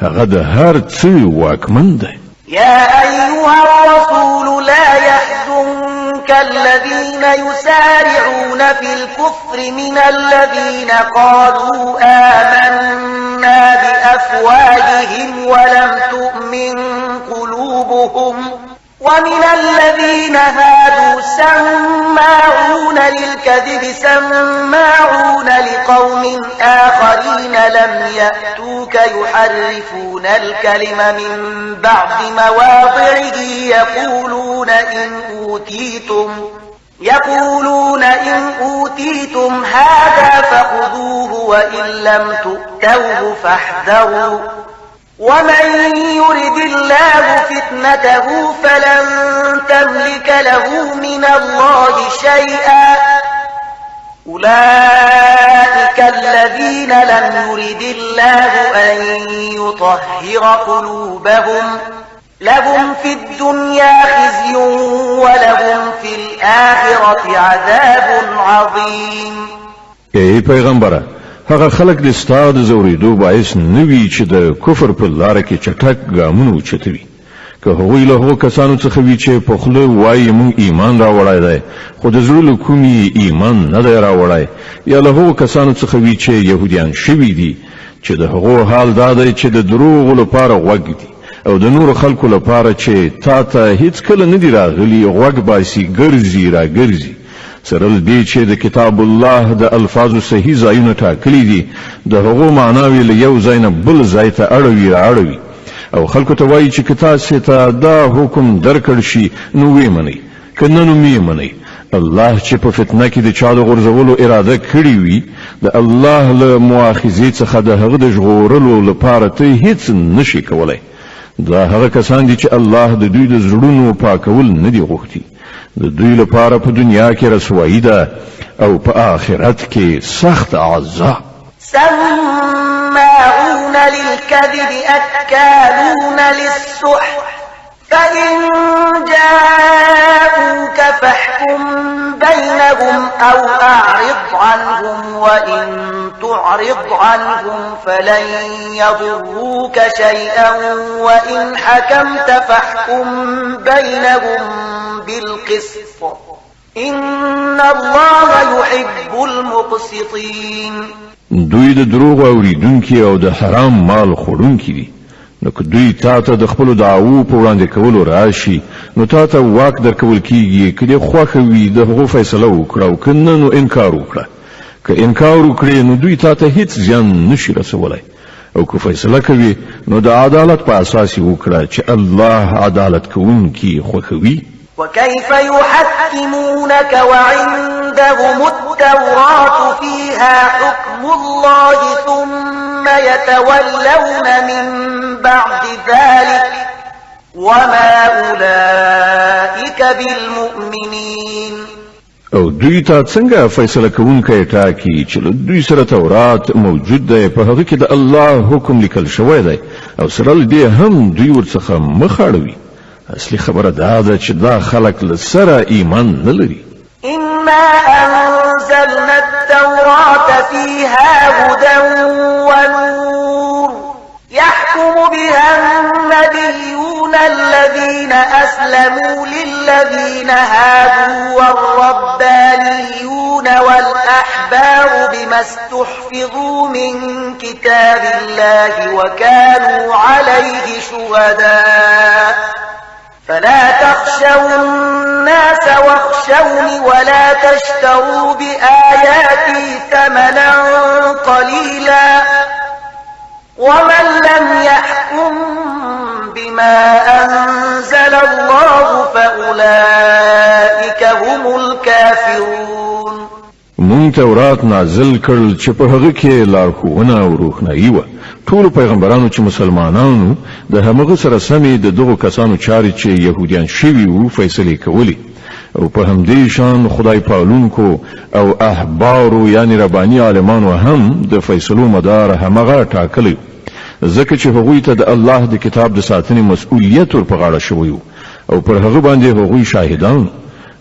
هغه د هر څه واکمن دی. يا أيها الرسول لا يحزنك الذين يسارعون في الكفر من الذين قالوا آمنا بأفواههم ولم تؤمن قلوبهم ومن الذين هادوا سماعون للكافرين للكذب سماعون لقوم آخرين لم يأتوك يحرفون الكلم من بعد مواضعه يقولون إن أوتيتم هذا فخذوه وإن لم تؤتوه فاحذروا ومن يرد الله فتنته فلن تملك له من الله شيئا أولئك الذين لم يرد الله أن يطهر قلوبهم لهم في الدنيا خزي ولهم في الآخرة عذاب عظيم. ای پیغمبره، هغه خلک د ستا د زوریدو باعث نوي چې د کفر په لاره کې چټک ګامونه اوچتوي. که هغوی له هغو کسانو څخه وي چې په خوله وایي موږ ایمان راوړی دی خو د زړه له کومې ایمان نه دی راوړی، یا له هغو کسانو څخه وي چې یهودیان شوي دي چې د هغو حال دا دی چې د دروغو لپاره غوږ دي او د نور خلکو لپاره چې تا ته هیڅ کله نه دي راغلي غوږ باسي ګرځي را ګرځي. سره دې چې د کتاب الله د الفاظو صحیح ځایونه ټاکلي دي د هغو معناوي له یو ځای نه بل ځای ته اړوي راړوي او خلکو ته وایي چې که تاسې ته دا حکم درکړ شي نو ویې منئ، که نه نو مې منئ. الله چې په فتنه کې د چا د غورځولو اراده کړې وي د الله له مؤاخذې څخه د هغه د ژغورلو لپاره ته هیڅ نشي کولی. دا هغه کسان دي چې الله د دوی د زړونو پاکول نه دي غوښتي. د دوی لپاره په دنیا کې رسوایی ده او په آخرت کې سخت عذاب. سماعون للكذب أكالون للسحت فإن جاءوك فاحكم بينهم أو أعرض عنهم وإن تعرض عنهم فلن يضروك شيئا وإن حكمت فاحكم بينهم بالقسط إن الله يحب المقسطين. دوی د دروغ اوریدونکي او د حرام مال خوړونکي دي. نو که دوی تا ته د خپلو دعوو په وړاندې کولو راشي نو تا ته واک درکول کیږي که دې خوښه وي د هغو فیصله وکړه او که نه نو انکار وکړه. که انکار وکړې نو دوی تا ته هیڅ زیان نشي رسولی او که فیصله کوي نو د عدالت په اساس یې وکړه چې الله عدالت کوونکي خوښوي. وكيف يحكمونك وعندهم التوراة فيها حكم الله ثم يتولون من بعد ذلك وما أولئك بالمؤمنين. او دوی ته څنګه فیصله کوونکی ټاکي چې له دوی سره تورات موجود دی په هغه کې د الله حکم لیکل شوی دی او سره له دې هم دوی ورڅخه مخ اړوي. اصلي خبره دا ده چې دا خلک له سره ایمان نه لري. إنا أنزلنا التوراة فيها هدى ونور يحكم بها النبيون الذين أسلموا للذين هادوا والربانيون والأحبار بما استحفظوا من كتاب الله وكانوا عليه شهداء فلا تخشوا الناس واخشوني ولا تشتروا بآياتي ثمنا قليلا ومن لم يحكم بما أنزل الله فأولئك هم الكافرون. مون تورات نازل کړل چې په هغه کې لارښوونه او روښنايي وه. ټول پیغمبرانو چې مسلمانانو د همغه سره سمې د دغو کسانو چارې چې يهوديان شوي وو فیصلې کولې او په همدې شان خدای پالونکو او احبارو یعنی رباني عالمانو هم د فیصلو مدار همغه ټاکلی ځکه چې هغوی ته د الله د کتاب د ساتنې مسؤلیت ور په غاړه شوی او پر هغه باندې هغوی شاهدان.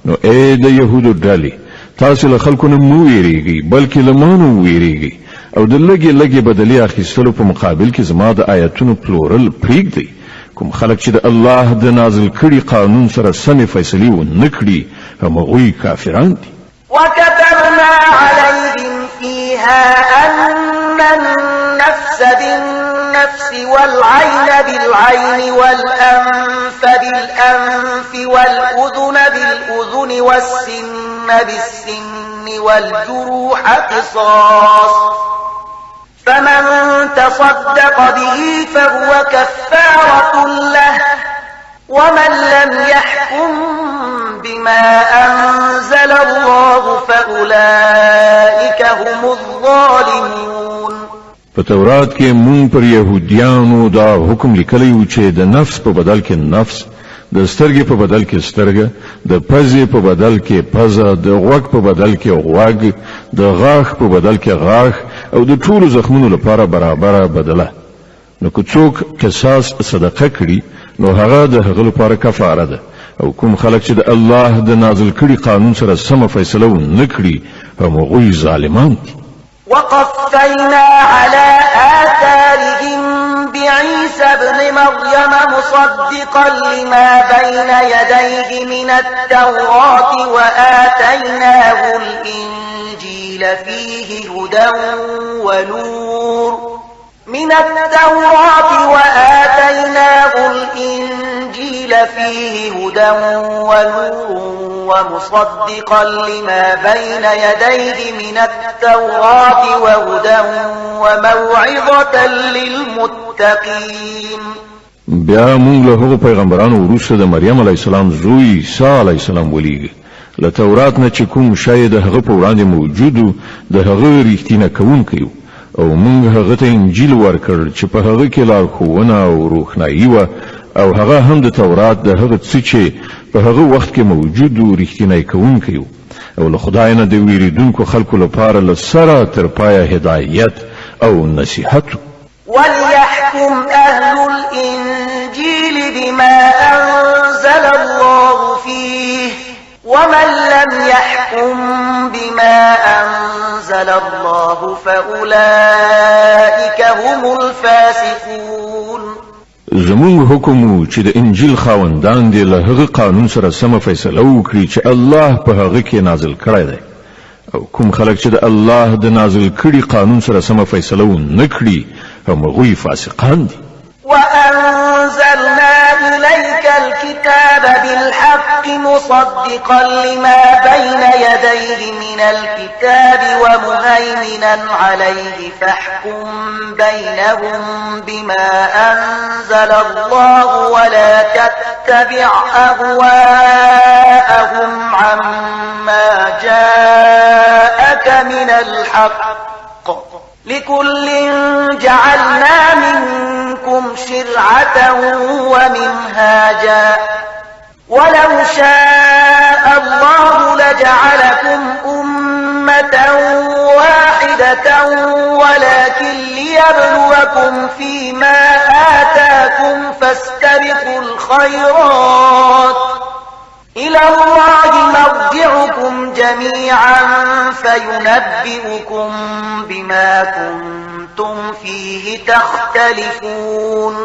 نو اې د يهودو ډلې تاسو له خلکو نه مو ویریږئ بلکې له مانو ویریږئ او د لګي بدلی اخیستلو په مقابل کې زما د آیاتونو پلورل پریږدئ. کوم خلک چې د الله د نازل کړي قانون سره سمې فیصلې ونه کړي همغوی کافران دي. وكتبنا عليهم فيها أن النفس بالنفس والعين بالعين والأنف بالأنف والأذن بالأذن والسن بالسن والجروح قصاص فمن تصدق به فهو كفارة له ومن لم يحكم بما أنزل الله فأولئك هم الظالمون. په تورات کې مونږ پر يهوديانو دا حکم لیکلی و چې د نفس په بدل کې نفس، د سترګې په بدل کې سترګه، د پزې په بدل کې پزه، د غوږ په بدل کې غوږ، د غاښ په بدل کې غاښ، او د ټولو زخمونو لپاره برابره بدله. نو که څوک قصاص صدقه کړي نو هغه د هغه لپاره کفاره ده، او کوم خلک چې د الله د نازل کړي قانون سره سم فیصله ونه کړي هغوی ظالمان دي. وقفينا على آثارهم بعيسى ابن مريم مصدقا لما بين يديه من التوراة وآتيناه الإنجيل فيه هدى ونور ومصدقا لما بين يديه من التوراة وهدى وموعظة للمتقين. بیا مونږ له هغو پیغمبرانو وروسته د مریم علیه السلام زوی عیسی علیه السلام ولیږه. له تورات نه چې کوم شی د هغه په وړاندې موجود د هغه ریښتینه کوونکی او مونږ هغه ته انجیل ورکړ چې په هغه کې لارښوونه او روښنايي وه، او هغه هم د تورات د هغه څه چې په هغه وخت کې موجود و ریښتینی کوونکی و، او له خدای نه د ویریدونکو خلکو لپاره له سره تر پایه هدایت او نصیحت. وليحكم أهل الإنجيل بما أنزل الله فيه ومن لم يحكم بما أنزل الله فأولئك هم الفاسقون. زمونږ حکم چې د انجیل خاوندان دي له هغه قانون سره سم فیصله وکړي چې الله په هغه کې نازل کړی دی، او کوم خلک چې د الله د نازل کړي قانون سره سم فیصله ونه کړي هغوی فاسقان دي. وأنزلنا إليك الكتاب بالحق مصدقا لما بين يديه من الكتاب ومهيمنا عليه فاحكم بينهم بما أنزل الله ولا تتبع أهواءهم عما جاءك من الحق لكل جعلنا منكم شرعة ومنهاجا ولو شاء الله لجعلكم أمة واحدة ولكن ليبلوكم فيما آتاكم فاستبقوا الخيرات إلى الله مرجعكم جميعا فينبئكم بما كنتم فيه تختلفون.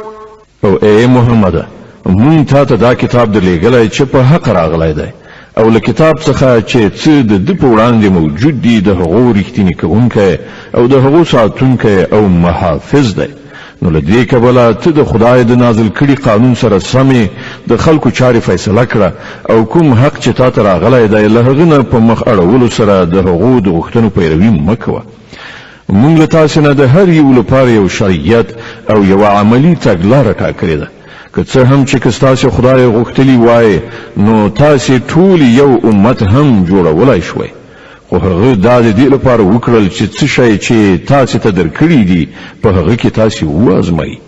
او اے محمد مون ته دا کتاب درلېږلی چې په حق راغلی دی، او له کتاب څخه چې څه د په وړاندې موجود دي د هغو ریښتینی کوونکی او د هغو ساتونکی او محافظ دی. نو له دې کبله ته د خدای د نازل کړي قانون سره سمې د خلکو چارې فیصله کړه، او کوم حق چې تا ته راغلی دی له هغه نه په مخ اړولو سره د هغو د غوښتنو پیروي مه کوه. مونږ له تاسې نه د هر یو لپاره یو شریعت او یو عملي تګلاره ټاکلې ده. که څه هم چې که ستاسې خدای غوښتلي وای نو تاسې ټول یو امت هم جوړولی شوی، خو هغه دا د دې لپاره وکړل چې څه شی چې تاسې ته درکړي دي په هغه کې تاسې وازمایي.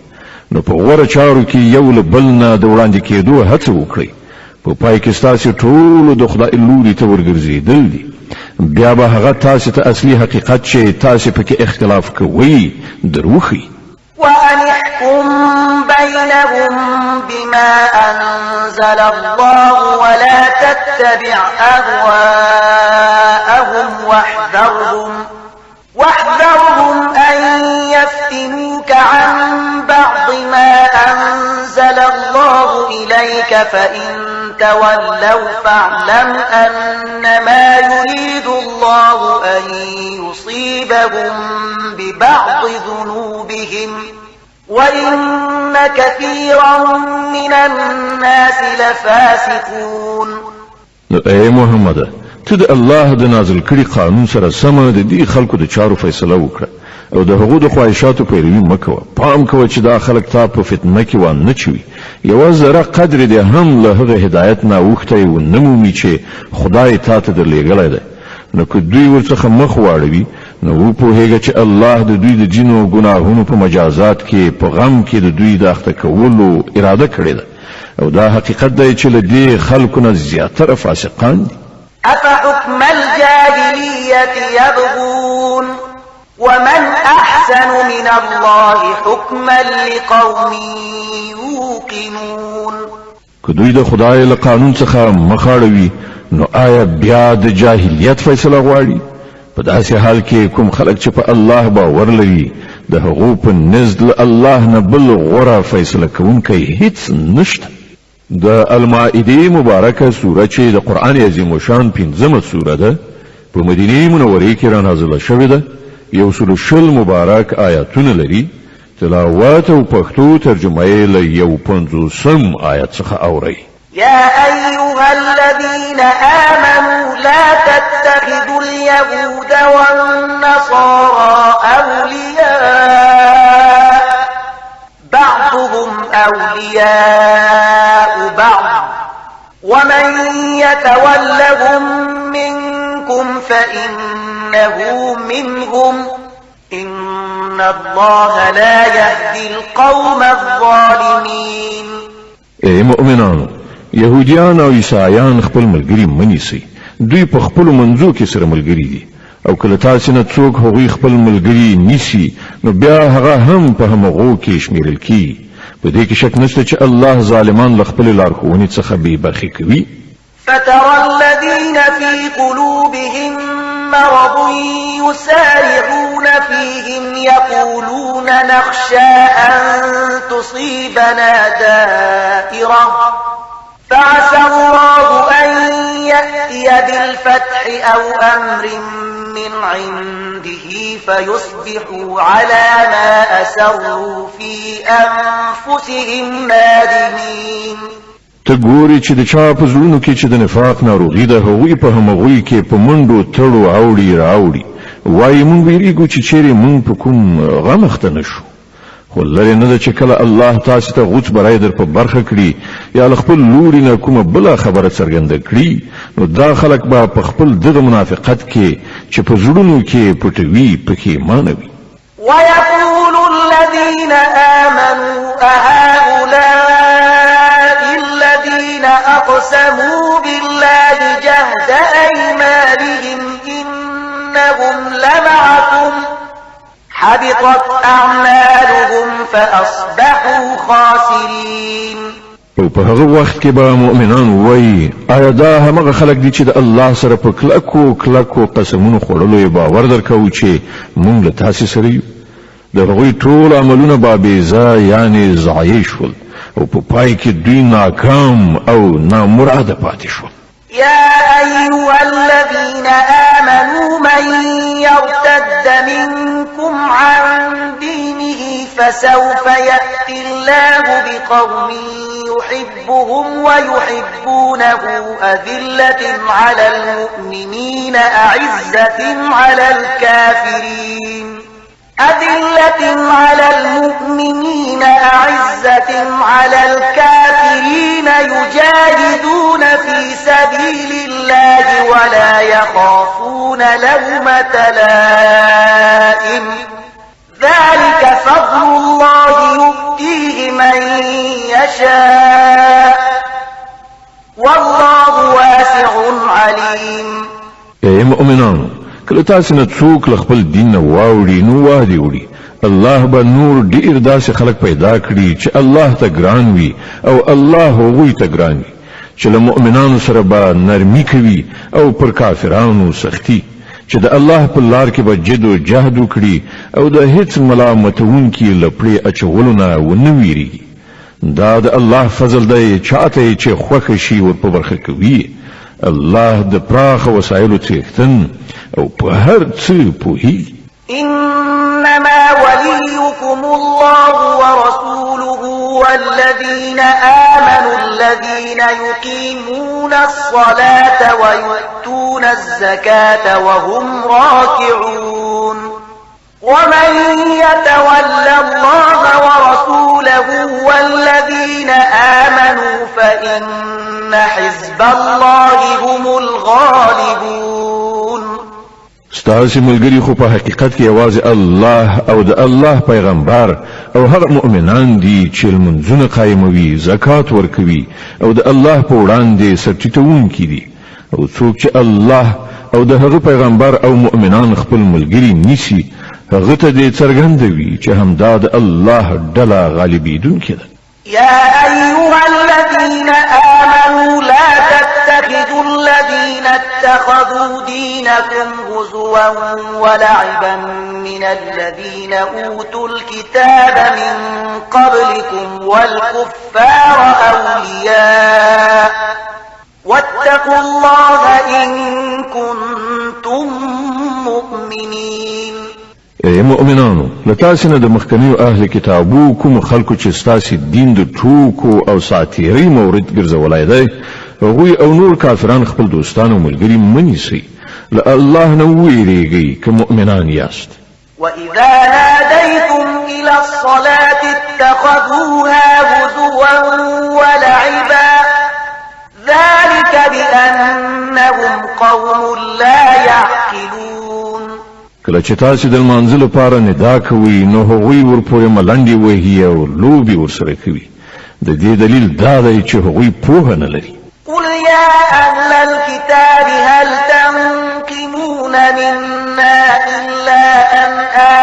نو په غوره چارو کې یو له بل نه د وړاندې کېدو هڅه وکړئ. په پای کې ستاسې ټولو د خدای لوري ته ورګرځېدل دي. بیا به هغه تاسې ته اصلي حقیقت چې تاسې پکې اختلاف کوئ دروښي. وأن احكم بينهم بما أنزل الله ولا تتبع أهواءهم واحذرهم أن يفتنوك عن بعض ما أنزل الله إليك فإن تولوا فاعلم أنما يريد الله أن يصيبهم ببعض ذنوبهم وإن كثيرا من الناس لفاسقون. اے محمد ته د الله د نازل کړي قانون سره سم د دې خلکو د چارو فیصله وکړه او د هغو د خواهشاتو پیروي مکوه. پام کوه چې دا خلک تا په فتنه کې وانه چوي. یوه ذره قدر دې هم له هغه هدایت نه اوښتی ونه مومي چې خدای تا ته درلېږلی دی. نو که دوی ورڅخه مخ واړوي نو وپوهېږه چې الله د دوی د جنو ګناهونو په مجازات کې په غم کې د دوی د اخته کولو اراده کړې ده او دا حقیقت دی چې له دې خلکو نه زیاتره فاسقان دي. أفحكم الجاهلية يبغون ومن أحسن من الله حكما لقوم يوقنون. که دوی د خدای له قانون څخه مخاړوي نو آیا بیا د جاهلیت فیصله غواړي؟ په داسې حال کې کوم خلک چې په الله باور لري د هغو په نزد الله نه بل غوره فیصله کوونکی هیڅ نشته. د المائده مبارکه سوره چې د قرآن عظیم شان 15مه سوره ده په مدینه منوره کې را نازله شوې ده. 120 مبارک آیاتونه لري. تلاوت او پښتو ترجمه یې له 150 آیت څخه اوري. يا أيها الذين آمنوا لا تتخذوا اليهود والنصارى أولياء بعضهم أولياء بعض ومن يتولهم منكم فإنه منهم إن الله لا يهدي القوم الظالمين. اے مؤمنانو، يهوديان او عیسایان خپل ملګری منیسي. دوی په خپل منځو کې سره ملګری دي او کله تاسو نه څوک هغوی خپل ملګری نیسي نو بیا هغه هم په همغو کې شمیرل کی. په دې کې شک نشته چې الله ظالمان له خپل لارښوونې څخه بې برخې کوي. فترى الذين في قلوبهم مرض يسارعون فيهم يقولون نخشى أن تصيبنا دائرة فعسى الله أن يأتي بالفتح أو أمر من عنده فيصبحوا على ما أسروا في أنفسهم نادمين. ته ګوري چې د چا په زړونو کې چې د نفاق ناروغي ده هغوی په همغوی کې په منډو تړو اوړي راوړي وایي مونږ ویریږو چې چیرې مونږ په کوم غم اخته نشو. خو لرې نه ده چې کله الله تاسو ته غوڅ برای در په برخه کړي یا له خپل لوري نه کومه بله خبره څرګنده کړي نو دا خلک به په خپل دغه منافقت کې چې په زړونو کې پټوي پښیمانه وي. ويقول الذين آمنوا أهؤلاء الذين أقسموا بالله جهد أيمانهم إنهم لمعكم حبطت أعمالهم فأصبحوا خاسرين. او په هغه وخت کې به مؤمنان وایي آیا دا همغه خلک دي چې د الله سره په کلکو قسمونو خوړلو یې باور درکوو چې مونږ له تاسې سره یو. د هغوی ټول عملونه به بېځا یعنې ضایع شول او په پای کې دوی ناکام او نامراده پاتې شول. يا أيها الذين آمنوا من يرتد منكم عن دينه فسوف يأتي الله بقوم يحبهم ويحبونه أذلة على المؤمنين أعزة على الكافرين على الكافرين يجاهدون في سبيل الله ولا يخافون لومة لائم ذلك فضل الله يؤتيه من يشاء والله واسع عليم. اے مؤمنانو، کله تاسو نه څوک له خپل دین نه واوړي نو وادي وړي الله به نور ډیر داسې خلک پیدا کړي چې الله ته ګران وي او الله هغوی ته ګران وي چې له مؤمنانو سره به نرمي کوي او پر کافرانو سختی چې د الله په لار کې به جد او جهد وکړي او د هیڅ ملامتونکي له پړې اچولو نه ونه ویریږي. دا د الله فضل دی چاته چې خوښه شي ور په برخه کوي. الله د پراخ وسایلو څښتن او په هر څه پوهیږي. إنما وليكم الله ورسوله والذين آمنوا الذين يقيمون الصلاة ويؤتون الزكاة وهم راكعون ومن يتول الله ورسوله والذين آمنوا فإن حزب الله هم الغالبون. ستاسې ملګري خو په حقیقت کې یوازې الله او د الله پیغمبر او هغه مؤمنان دي چې لمونځونه قایموي، زکات ورکوي او د الله په وړاندې سرټیټونکي دي. او څوک چې الله او د هغه پیغمبر او مؤمنان خپل ملګري نیسي، هغه ته دې څرګندوي چې همدا د الله ډله غالبیدونکې ده. يا أيها الذين آمنوا لا تتخذوا الذين اتخذوا دينكم هزوا ولعبا من الذين أوتوا الكتاب من قبلكم والكفار أولياء واتقوا الله إن كنتم مؤمنين. ای مؤمنانو، لتاسې نه د مخکنیو اهل کتابو کوم خلکو چې ستاسې دین د ټوکو او ساتیرۍ مورد ګرځولی دی، هغوی او نور کافران خپل دوستان او ملګري مه نیسئ. له الله نه وویرېږئ که مؤمنان یاست. وإذا ناديتم إلى الصلاة اتخذوها هزوا ولعبا ذلك بأنهم قوم لا يعقلون. کله چې تاسې د لمانځه لپاره ندا کوئ، نو هغوی ورپورې ملنډې وهي او لوبې ورسره کوي. د دې دلیل دا دی چې هغوی پوهه نه لري. قل يا أهل الكتاب هل تنقمون منا إلا أن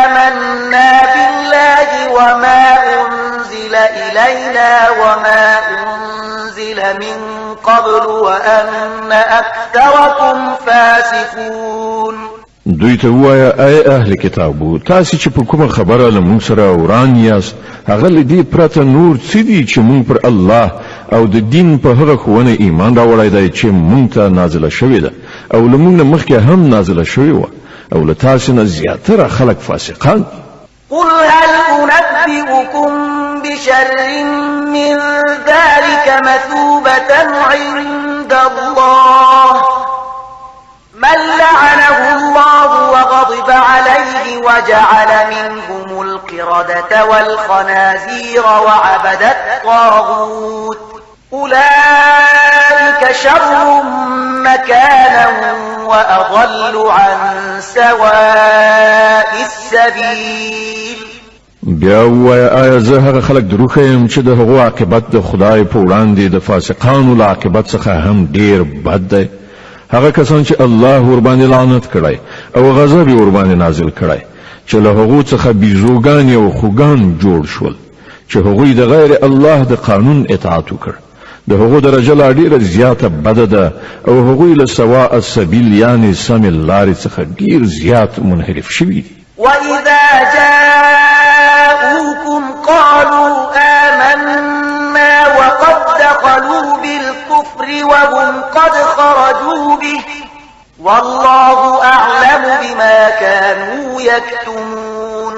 آمنا بالله وما أنزل إلينا وما أنزل من قبل وأن أكثركم فاسقون. دوی ته وایا ای اهل کتابو، تاسې چې په کومه خبره له موږ سره وران یاست، هغه له دې پرته نور څه دي چې موږ پر الله او د دین په هغه ښوونه ایمان راوړی دی چې موږ ته نازله شوې ده او له موږ نه مخکې هم نازله شوې وه، او له تاسې نه زیاتره خلک فاسقان. قل هل أنبئكم بشر من ذلك مثوبة عند الله من لعنه الله وغضب عليه وجعل منهم القردة والخنازير وعبد الطاغوت أولئك شر مكانا وأضل عن سواء السبيل. بیا وایا آیا زه هغه خلک دروغ یم چې د هغو عاقبت د خدای په وړاندې د فاسقانو له عاقبت څخه هم ډیر بد دی؟ هغه کسان چې الله ور باندې لعنت کړی او غضب ور باندې نازل کړی، چې له هغو څخه بیزوګان او خوګان جوړ شول چې هغوی د غیر الله د قانون اطاعت وکړ، د هغو درجه لا ډیره زیاته بده ده او هغوی له سواء السبیل یعنی سم اللارې څخه ډیر زیات منحرف شوي دي. وإذا جاءوكم قالوا آمنا وقد دخلوا بالكفر وهم قد خرجوا به والله أعلم بما كانوا يكتمون.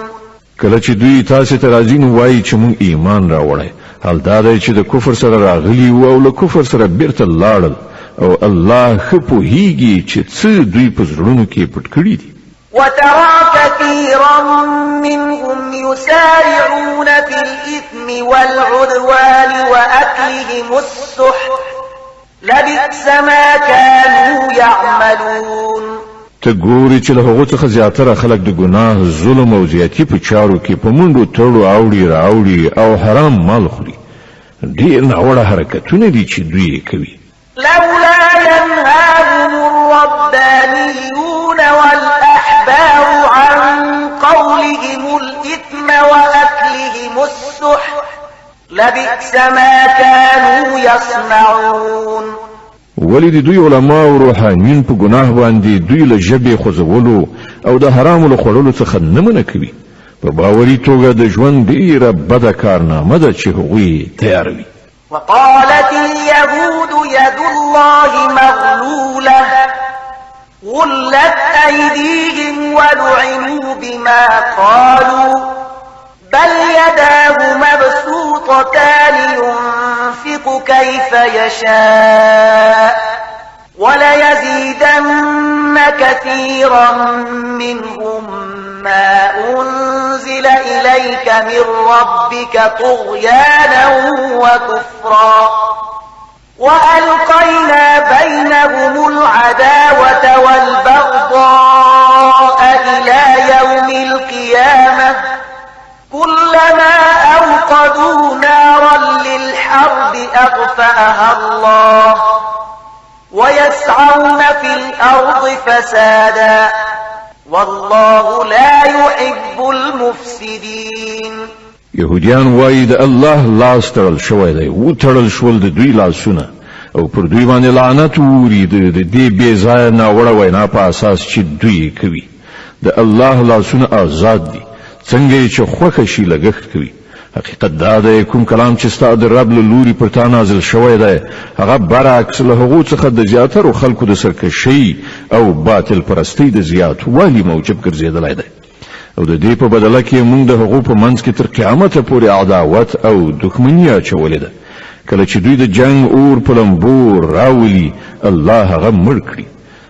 کله چې دوی تاسې ته راځي نو وایي چې موږ ایمان راوړی، حال دا دی چې د کفر سره راغلي وو او له کفر سره بیرته لاړل، او الله ښه پوهیږي چې څه دوی په زړونو کې پټ کړي دي. وترى كثيرا منهم يسارعون في الإثم والعدوان وأكلهم السحت لبئس ما كانوا يعملون. ته ګوري چې له هغو څخه زیاتره خلک د ګناه، ظلم او زیاتي په چارو کې په منډو تړو اوړي راوړي او حرام مال خوري. ډېر ناوړه حرکتونه دي چې دوی یې کوي. لولا ينهاهم الربانيون والأحبار عن قولهم الإثم وأكلهم السحت لبئس ما كانوا يصنعون. ولی د دوی علما او روحانیون په ګناه باندې دوی له ژبې خوځولو او د حرامو له خوړلو څخه نه منع کوي، په باوري توګه د ژوند ډیره بده کارنامه ده چې هغوی تیاروي. وقالت اليهود يد الله مغلولة غلت أيديهم ولعنوا بما قالوا بل يداه مبسوطتان ينفق كيف يشاء وليزيدن كثيرا منهم ما أنزل إليك من ربك طغيانا وكفرا وألقينا بينهم العداوة والبغضاء إلى يوم القيامة كلما أوقدوا نارا للحرب أطفأها الله ويسعون في الأرض فسادا والله لا يحب المفسدين. يهوديان وایي د الله لاس تړل شوی دی و تړل شول د دوی لاسونه او پر دوی باندې لعنت ووري د دې بې ځایه ناوړه وینا په اساس چې دوی کوي. د الله لاسونه آزاد دي څنګه چې خوښه شي لګښت کوي. حقیقت دا دی کوم کلام چې ستا د رب له لوري پر تا نازل شوی دی هغه برعکس له هغو څخه د زیاترو خلکو د سرکشۍ او باطل پرستۍ د زیاتوالي موجب ګرځېدلی دی او د دې په بدله کې موږ د هغو په منځ کې تر قیامته پورې عداوت او دښمني اچولې ده. کله چې دوی د جنگ اور په لمبو راولي الله هغه مړ کړي.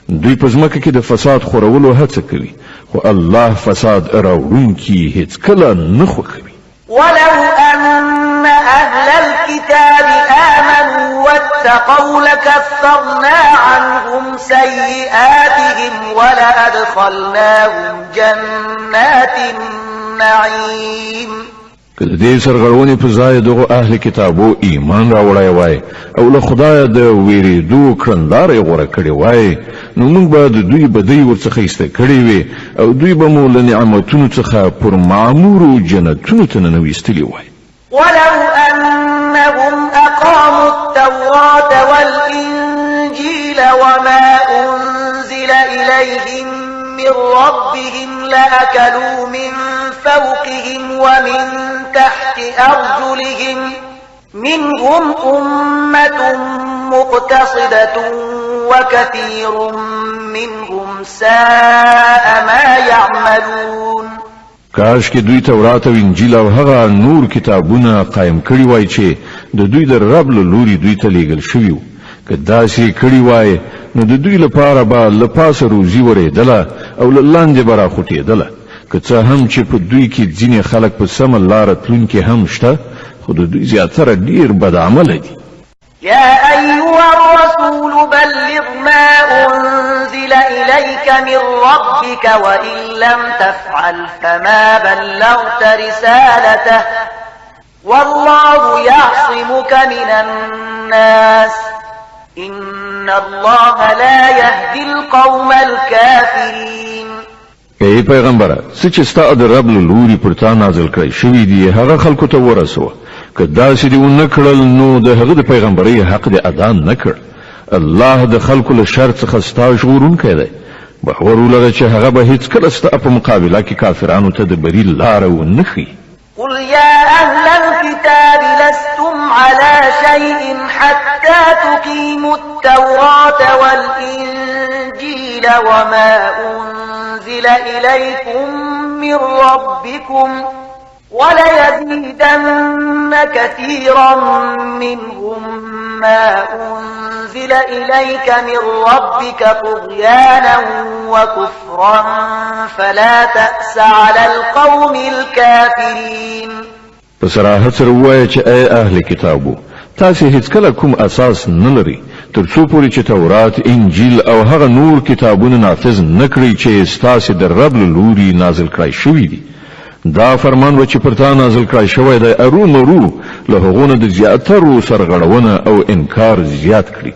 دوی په ځمکه کې د فساد خورولو هڅه کوي خو الله فساد راوړونکي هیڅکله نه خوښوي. ولو أن أهل الكتاب آمنوا واتقوا لكفرنا عنهم سيئاتهم ولأدخلناهم جنات النعيم. کله دې سرغړونې په ځای دغه اهل کتابو ایمان راوړی وای او له خدای د ویریدو کړندارې غوره کړې وای نو موږ به د دوی بدۍ ورڅخه ایسته کړې وي او دوی به مو له نعمتونو څخه پر معمورو جنتونو ته ننویستلي وای. ولو أنهم أقاموا التوراة والإنجيل وما أنزل إليهم من ربهم لأكلوا من فوقهم ومن تحت أرجلهم منهم أمة مقتصدة وكثير منهم ساء ما يعملون. کاش کې دوی تورات او انجیل او هغه نور کتابونه قائم کړی وای چې د دوی د رب له لوري دوی ته لیږل شوي وو. که داسې کړی وای نو د دوی لپاره به له پاسه روزي ورېدله او له لاندې به راخوټېدله. که څه هم چې په دوی کې ځینې خلک په سمه لاره تلونکي هم شته خو د دوی زیاتره ډېر بدعمله دي. يا أيها الرسول بلغ ما أنزل إليك من ربك وإن لم تفعل فما بلغت رسالته والله يعصمك من الناس إن الله لا يهدي القوم الكافرين. ای پیغمبره څه چې ستا د رب له لوري پر تا نازل کړی شوي دي هغه خلکو ته ورسوه. که داسې دې ونه کړل نو د هغه د پیغمبرۍ حق دې ادا نه کړ. الله د خلکو له شر څخه ستا ژغورونکی دی. باور ولره چې هغه به هیڅکله ستا په مقابله کې کافرانو ته د بري لاره ونه ښیي. قل يا أهل الكتاب لستم على شيء حتى تقيموا التوراة والإنجيل وما أنزل إليكم من ربكم وليزيدن كثيرا منهم ما أنزل إليك من ربك طغيانا وكفرا فلا تأس على القوم الكافرين. بصراحة سره وایه چې ای اهل کتابو تاسې هیڅکله کوم اساس نه لري تر څو پورې چې تورات انجیل او هغه نور کتابونه نافذ نه کړئ چې ستاسې د رب له لوري نازل کړای شوي دي. دا فرمان و چې پر تا نازل کړای شوی دی ارومرو له هغو نه د زیاترو سرغړونه او انکار زیات کړي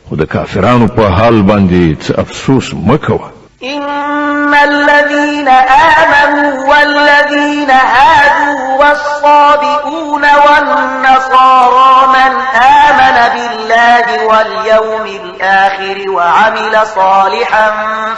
خو د کافرانو په حال باندې څه افسوس مه کوه. إن الذين آمنوا والذين هادوا والصابئون والنصارى من آمن بالله واليوم الآخر وعمل صالحا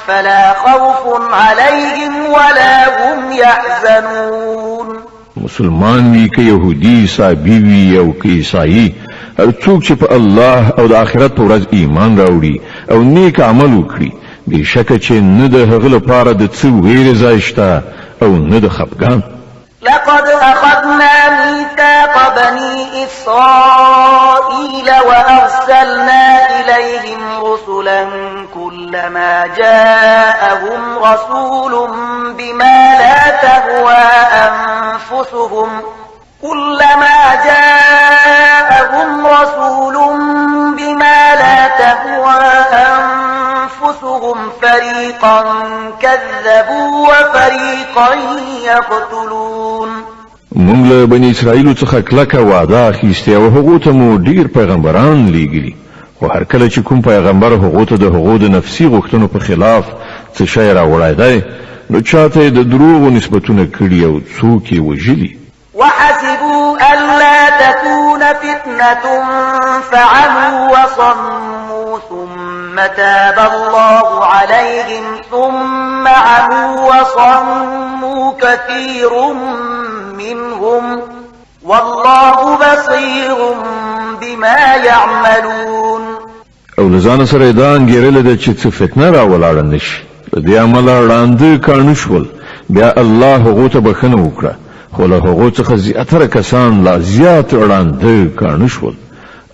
فلا خوف عليهم ولا هم يحزنون. مسلمان وي که يهودي صابي وي او که عیسائی هر څوک چې په الله او د آخرت په ورځ ایمان راوړي او نیک عمل وکړي بشکه چې نه د هغه لپاره د څه ویرې ځای شته او نه د خفګان. لقد أخذنا ميثاق بني إسرائيل وأرسلنا إليهم رسلا كلهم كلما جاءهم رسول بما لا تهوى أنفسهم فريقا كذبوا وفريقا يقتلون. موږ له بني اسرائیل څخه کلکه وعده اخیستې او هغوی ته مو ډیر پیغمبران لیږلي، خو هر کله چې کوم پیغمبر هغوی ته د هغوی د نفسي غوښتنو په خلاف څه شی راوړی دی نو چاته یې د دروغو نسبتونه کړي او څوک یې وژلي. وحسبوا ألا تكون فتنة فعموا وصموا ثم تاب الله عليهم ثم عموا وصموا كثير منهم والله بصير بما يعملون. او لزان سره دا انګیرل ده چې څه فتنه راولاړه نشي، د دې عمله وړاندې کاڼه شول، بیا الله هغو ته بخښنه وکړه، خو له هغو څخه زیاتره کسان لا زیات وړاندې کاڼه شول.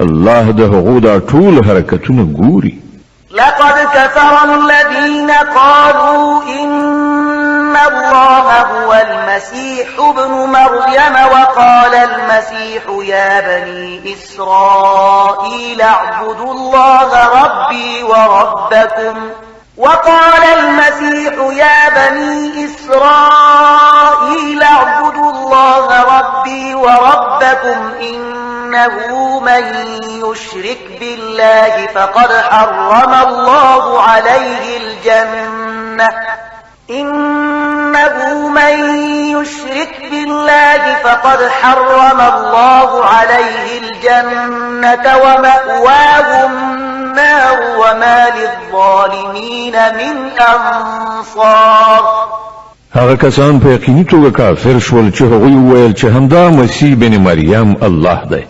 الله د هغو دا ټول حرکتونه ګوري. لقد كفر الذين قالوا إن الله هو المسيح ابن مريم وقال المسيح يا بني إسرائيل اعبدوا الله ربي وربكم وقال المسيح يا بني إسرائيل اعبدوا الله ربي وربكم إنه من يشرك بالله فقد حرم الله عليه الجنة إنه من يشرك بالله فقد حرم الله عليه الجنة ومأواه النار وما للظالمين من أنصار. هغه کسان په یقیني توګه کافر شول چې هغوی وویل چې همدا مسیح بن مریم الله دی،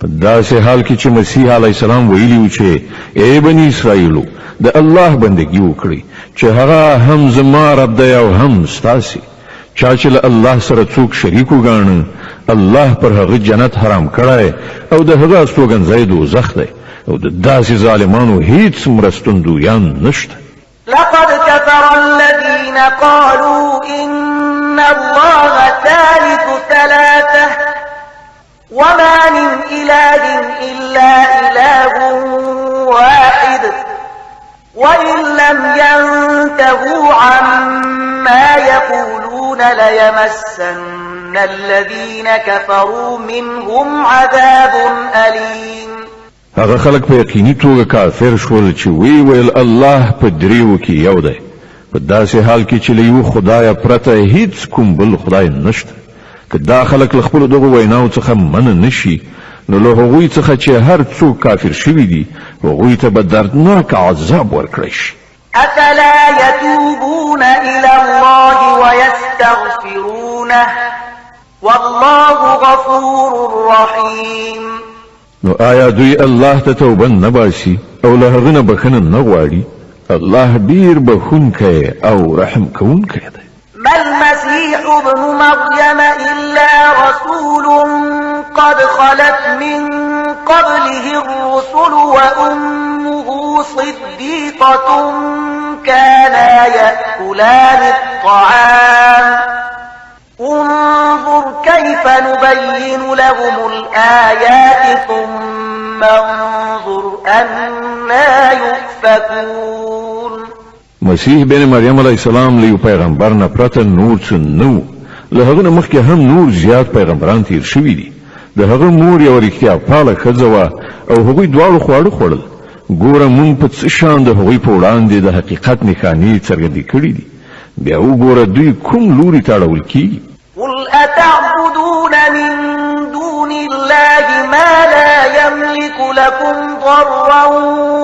په داسې حال کې چې مسیح علیه السلام ویلي و چې ای بني اسرائیلو د الله بندګي وکړئ چې هغه هم زما رب دی او هم ستاسې. چا چې له الله سره څوک شریک وګاڼه الله پر هغه جنت حرام کړی او د هغه استوګنځی دوزخ دی او د داسې ظالمانو هیڅ مرستندویان نشته. لقد كفر الذين قالوا إن الله ثالث ثلاثة وما من إله إلا إله واحد وإن لم ينتهوا عما يقولون ليمسن الذين كفروا منهم عذاب أليم. هغه خلک په یقیني توګه کافر شول چې وی ویل الله په دریو کې یو دی، په داسې حال کې چې له یو خدای پرته هیڅ کوم بل خدای نشته. که دا خلک له خپلو دغو ویناو څخه منع نشي نو له هغوی څخه چې هر څوک کافر شوي دي هغوی ته به دردناک عذاب ورکړی شي. أفلا يتوبون إلى الله ويستغفرونه والله غفور رحيم. نو آیا دوی الله ته توبه نه باسي او له هغه نه بخښنه نه غواړي؟ الله ډیر بخښونکی او رحم کوونکی دی. ما المسيح ابن مريم إلا رسول قد خلت من قبله الرسل وأمه صديقة كانا يأكلان الطعام انظر كيف نبين لهم الآيات ثم انظر أنا يؤفكون. مسیح بن مریم علیه السلام له پیغمبر نه پرته نور څه نو، له هغه نه مخکې هم نور زیات پیغمبران تیر شوي دي. د هغه مور یوه رښتیا پاله ښځه وه او هغوی دواړو خواړه خوړل. ګوره مونږ په څه شان د هغوی په وړاندې د حقیقت نښانې څرګندې کړي دي، بیا وګوره دوی کوم لوري ته اړول کیږي. قل أتعبدون من دون الله ما لا يملك لكم ضرا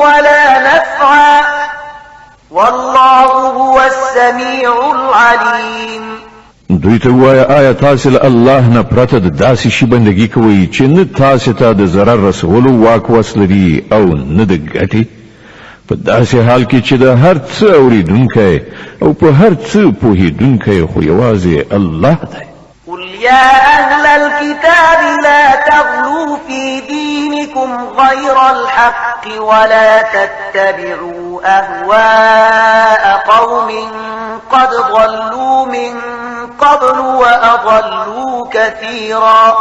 ولا نفعا والله هو السميع العليم. دوی ته وایه آیا تاسې له الله نه پرته د داسې شي بندګي کوئ چې نه تاسې ته د ضرر رسولو واک وس لري او نه د ګټې، په داسې حال کې چې د هر څه اوریدونکی او په هر څه پوهیدونکی خو یوازې الله دی. قل يا أهل الكتاب لا تغلوا في دينكم غير الحق ولا تتبعوا أهواء قوم قد ضلوا من قبل وأضلوا كثيرا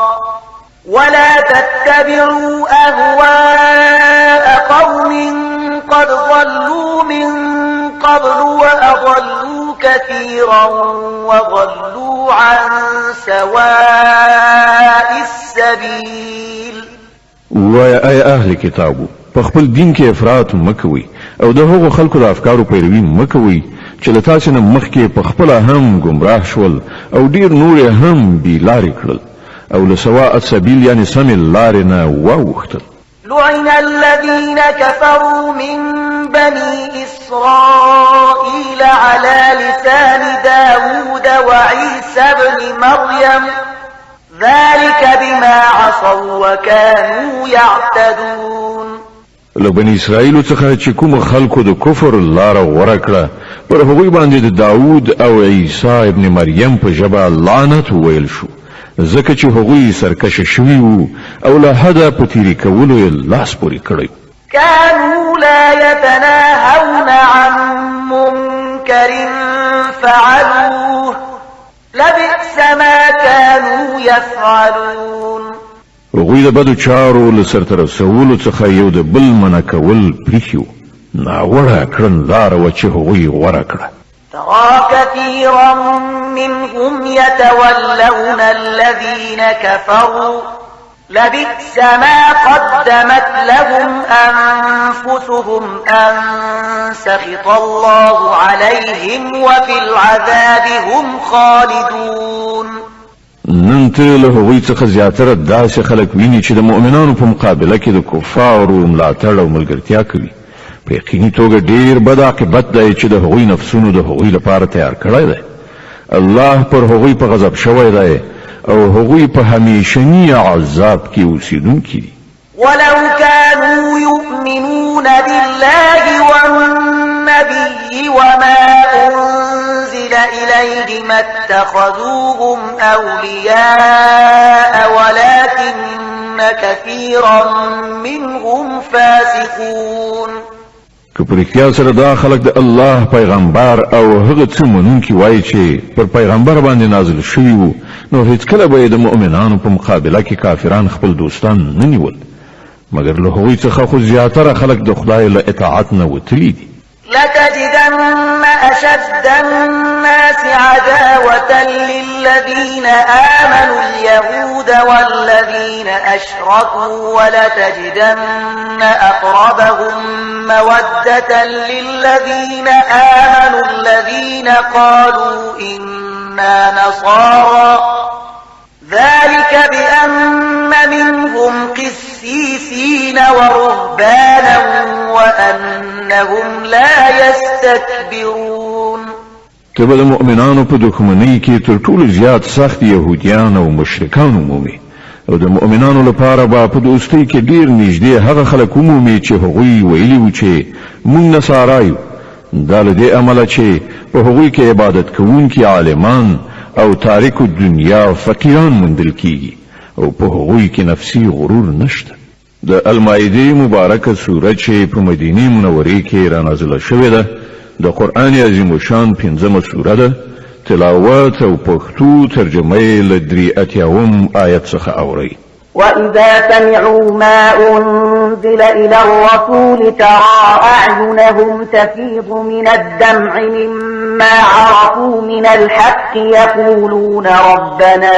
ولا تتبعوا أهواء قوم قد ضلوا من قبل وأضلوا كثيرا وضلوا عن سواء السبيل. ويا أي أهل كتابو پخپل دین کې افراط مکوي او د هغو خلکو د افکارو پیروي مکوي چې له تاسو نه مخکې پخپل هم گمراه شول او ډیر نور هم بي لارې کړل او له سواء السبيل یعنی سم لارې نه واوښتل. لعن الذين كفروا من بني إسرائيل على لسان داود وعيسى بن مريم ذلك بما عصوا وكانوا يعتدون. له بني اسرائیل څخه چې کوم خلکو د کفر لار غوړه کړه پر هغوی باندې د داوود او عیسی ابن مریم په ژبه لعنت ویل شو ځکه چې هغوی سرکشه شوي وو او له حده په تیری کولو یې لاس پورې کړی. كانوا لا يتناهون عن منكر فعلوه لبئس ما كانوا يفعلون. هغوی د بدو چارو له سرته رسولو څخه یو د بل منع کول پریښي ناوړه کړنلاره وه چې هغوی غوره کړه. ترى كثيرا منهم يتولون الذين كفروا لبئس ما قدمت لهم أنفسهم أن سخط الله عليهم وفي العذاب هم خالدون. نن ته له هغوی څخه زیاتره داسې خلک ویني چې د مؤمنانو په مقابله کې د کفارو ملاتړ او ملګرتیا کوي. په یقیني توګه ډیر بد عاقبت دی چې د هغوی نفسونو د هغوی لپاره تیار کړی دی. الله پر هغوی په غضب شوی دی او هغوی په همیشني عذاب کې اوسیدونکي دي. ولو كانوا يؤمنون بالله والنبي وما أنزل إليه ما اتخذوهم أولياء ولكن كثيرا منهم فاسقون. که پر اختیار سره دا خلق د الله پیغمبر او هغه څه منونکي وایي چې پر پیغمبر باندې نازل شوي وو نو هیڅکله به د مؤمنانو په مقابله کې کافران خپل دوستان نه نیول مګر له هغوی څخه خو زیاتره خلق د خدای له اطاعت نه وتلي دي. لتجدن أشد الناس عداوة للذين آمنوا اليهود والذين أشركوا ولتجدن أقربهم مودة للذين آمنوا الذين قالوا إنا نصارى ذلك بأن منهم قسيسين ورهبانا وأنهم لا يستكبرون. تبه د مؤمنانو په دښمنۍ کې تر ټولو زیات سخت يهوديان او مشرکان عمومي او د مؤمنانو لپاره به په دوستۍ کې ډیر نږدې هغه خلک عمومي چې هغوی ویلي وو چې موږ نصارایو دا له دې امله چې په هغوی کې عبادت کوونکي عالمان او تاریک الدنیا فقیران مندل کیږي او په هغوی کې نفسي غرور نشته. د المائده مبارکه سوره چې په مدینه منورې کې را نازله شوې ده د قرآن عظیم شان 5مه سوره ده. تلاوت او پښتو ترجمه یې له 83 آیت څخه اوري. وإذا سمعوا ما أنزل إلى الرسول ترى أعينهم تفيض من الدمع مما عرفوا من الحق يقولون ربنا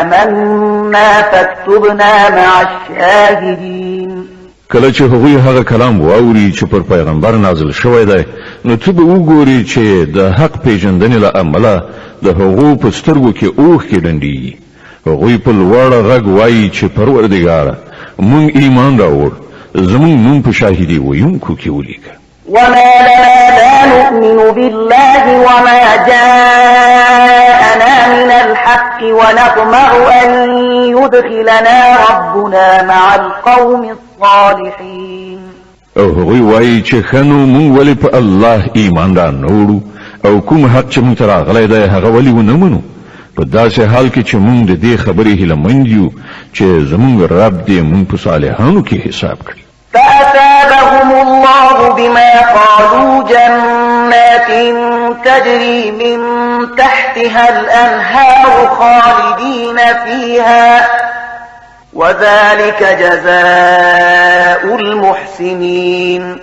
آمنا فاكتبنا مع الشاهدين. کله چې هغوی هغه کلام واوري چې پر پیغمبر نازل شوی دی نو ته به وګوري چې د حق پیژندنې له امله د هغو په سترګو کې اوښکې ډنډېږي. هغوی په لوړه غږ وایي چې پروردګاره مونږ ایمان راوړ زمونږ نوم په شاهدي ویونکو کې ولیکه. وما لنا لا نؤمن بالله وما جاءنا من الحق ونطمع أن يدخلنا ربنا مع القوم الصالحين. او هغوی وایي چې خنو مونږ ولې په الله ایمان را نوړو او کوم حق چې مونږ ته راغلی دی هغه ولې ونه منو په داسې حال کې چې موږ د دې خبرې هیلهمند یو چې زموږ رب دې موږ په صالحانو کې حساب کړي. فأثابهم الله بما قالوا جنات تجري من تحتها الأنهار خالدين فيها وذلك جزاء المحسنين.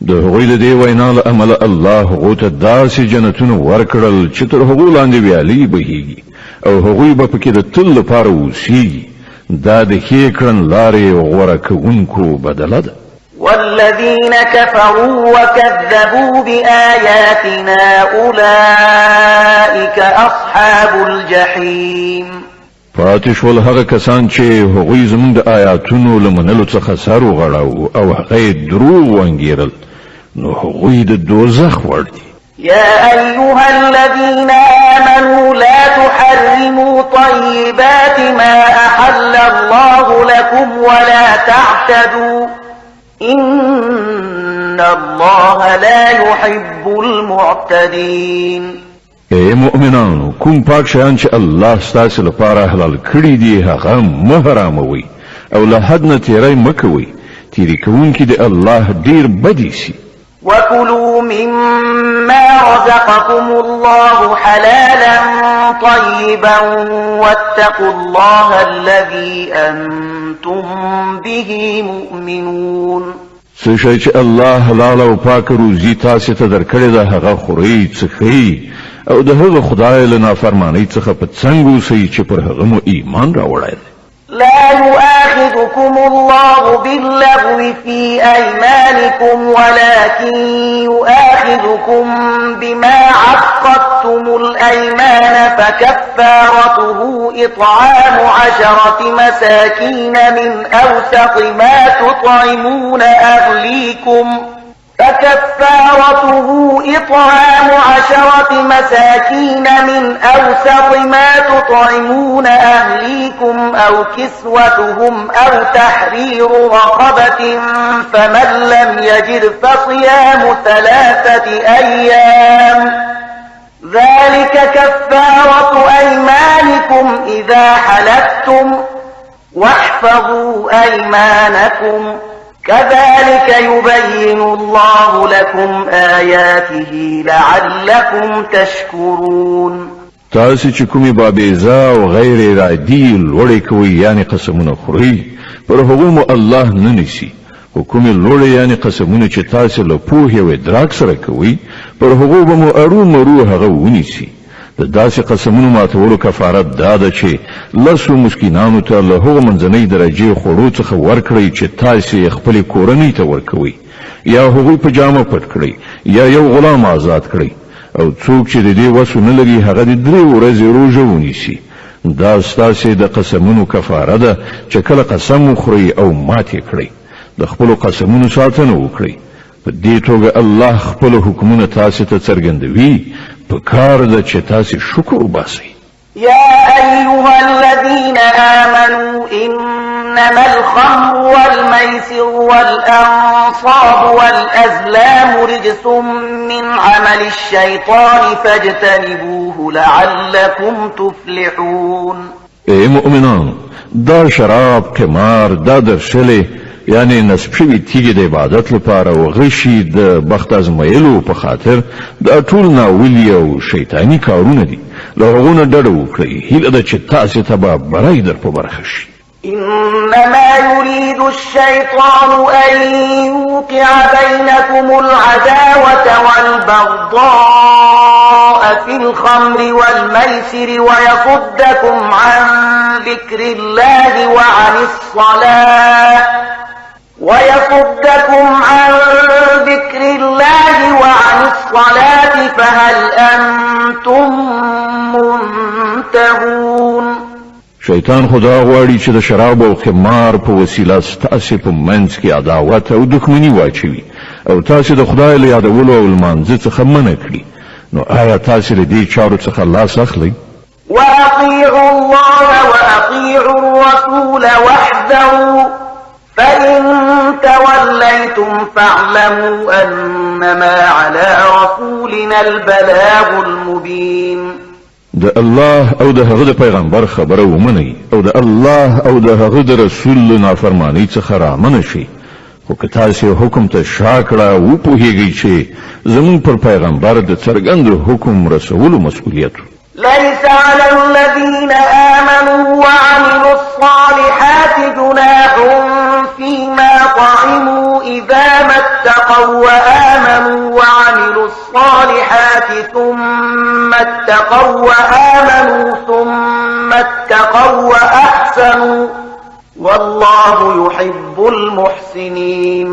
د هغوی د دې وینا له امله الله هغو ته داسې جنتونه ورکړل چې تر هغو لاندې ویالې بهیږي او هغوی به پکې د تل لپاره اوسیږي. دا د ښې کړنلارې غوره کوونکو بدله ده. والذين كفروا وكذبوا بآياتنا أولئك أصحاب الجحيم. پاتې شول هغه کسان چې هغوی زموږ د آیاتونو له منلو څخه سر وغړاوه او هغه یې دروغ وانګیرل، نو هغوی د دوزخ وړ دي. يا أيها الذين آمنوا لا تحرموا طيبات ما أحل الله لكم ولا تعتدوا إن الله لا يحب المعتدين. اے مؤمنانو، کوم پاک شیان چې الله ستاسو لپاره حلال کړی دي هغه مه حراموئ او له حد نه تیری مه کوئ. تیری کوونکي د الله ډیر بدی سي. وكلوا مما رزقكم الله حلالا طيبا واتقوا الله الذي أنتم به مؤمنون. څه شی چې الله حلال او پاک روزي تاسو ته درکړی ده هغه خورئ څښئ او د هغه خدای له نافرمانۍ څخه په څنګ اوسئ چې پر هغه مو ایمان راوړی دی. لا يؤاخذكم الله باللغو في أيمانكم ولكن يؤاخذكم بما عقدتم الأيمان فكفارته إطعام 10 مساكين من أوسط ما تطعمون أهليكم فكفارته إطعام 10 مساكين من أوسط ما تطعمون أهليكم أو كسوتهم أو تحرير رقبة فمن لم يجد فصيام 3 أيام ذلك كفارة أيمانكم إذا حلفتم واحفظوا أيمانكم كذلك يبين الله لكم آياته لعلكم تشكرون. تاسو چې کومې بابیزا او غیر ارادي لوړې کوي یعنی قسمونه خوري پر هغو مو الله نه نیسي. کومې لوړې یعنی قسمونه چې تاسو له پوهې او ادراک سره کوي پر هغو به مو ارومرو هغه ونیسي. د داسې قسمونو ماتولو کفارت دا ده چې لسو مسکینانو ته له هغو منځنۍ درجې خوړو څخه ورکړئ چې تاسې یې خپلې کورنۍ ته ورکوئ یا هغوی په جامه پټ کړئ یا یو غلام آزاد کړئ او څوک چې د دې وس نه لري هغه د 3 ورځې روژه ونیسي. دا ستاسې د قسمونو کفاره ده چې کله قسم وخورئ او ماتې کړئ د خپلو قسمونو ساتنه وکړئ. په دې توګه الله خپل حکمونه تاسو ته څرګندوي. پکار ده چې تاسو شکر وباسئ. يا أيها الذين آمنوا إنما الخمر والميسر والأنصاب والأزلام رجس من عمل الشيطان فاجتنبوه لعلكم تفلحون. اے مؤمنان، دا شراب، قمار، دا درشلې یعنی نسب شوی تیږي د عبادت لپاره او غشي د بخت ازمایلو په خاطر د ټول ناویلی او شیطانی کارونه دي. له هغونه ډډه وکړئ. هیله ده چې تاسو ته به برای در په برخه شي. إنما يريد الشيطان أن يوقع بينكم العداوة والبغضاء في الخمر والميسر ويصدكم عن ذكر الله وعن الصلاة فهل أنتم منتهون. شیطان خدا غواړي چې د شراب او خمار په وسیله ستاسو په منځ کې عداوت او دښمنی واچوي او تاسو د خدای له یادولو او لمانځه څخه منع کړي. نو آیا تاسو له دې چارو څخه لاس اخلئ؟ وأطيعوا الله وأطيعوا الرسول واحذروا فإن توليتم فاعلموا أنما على رسولنا البلاغ المبين. د الله او د هغه د پیغمبر خبره ومني او د الله او د هغه د رسول نافرمانی څخه رامنه شي خو که تاسو حکم ته شاکړه و پوهیږئ چې زمون پر پیغمبر د څرګند حکم رسولو مسؤلیت ليس على الذين آمنوا وعملوا الصالحات جناح فيما طعموا إذا ما اتقوا وآمنوا وعملوا الصالحات ثم اتقوا وآمنوا ثم اتقوا وأحسنوا والله يحب المحسنين.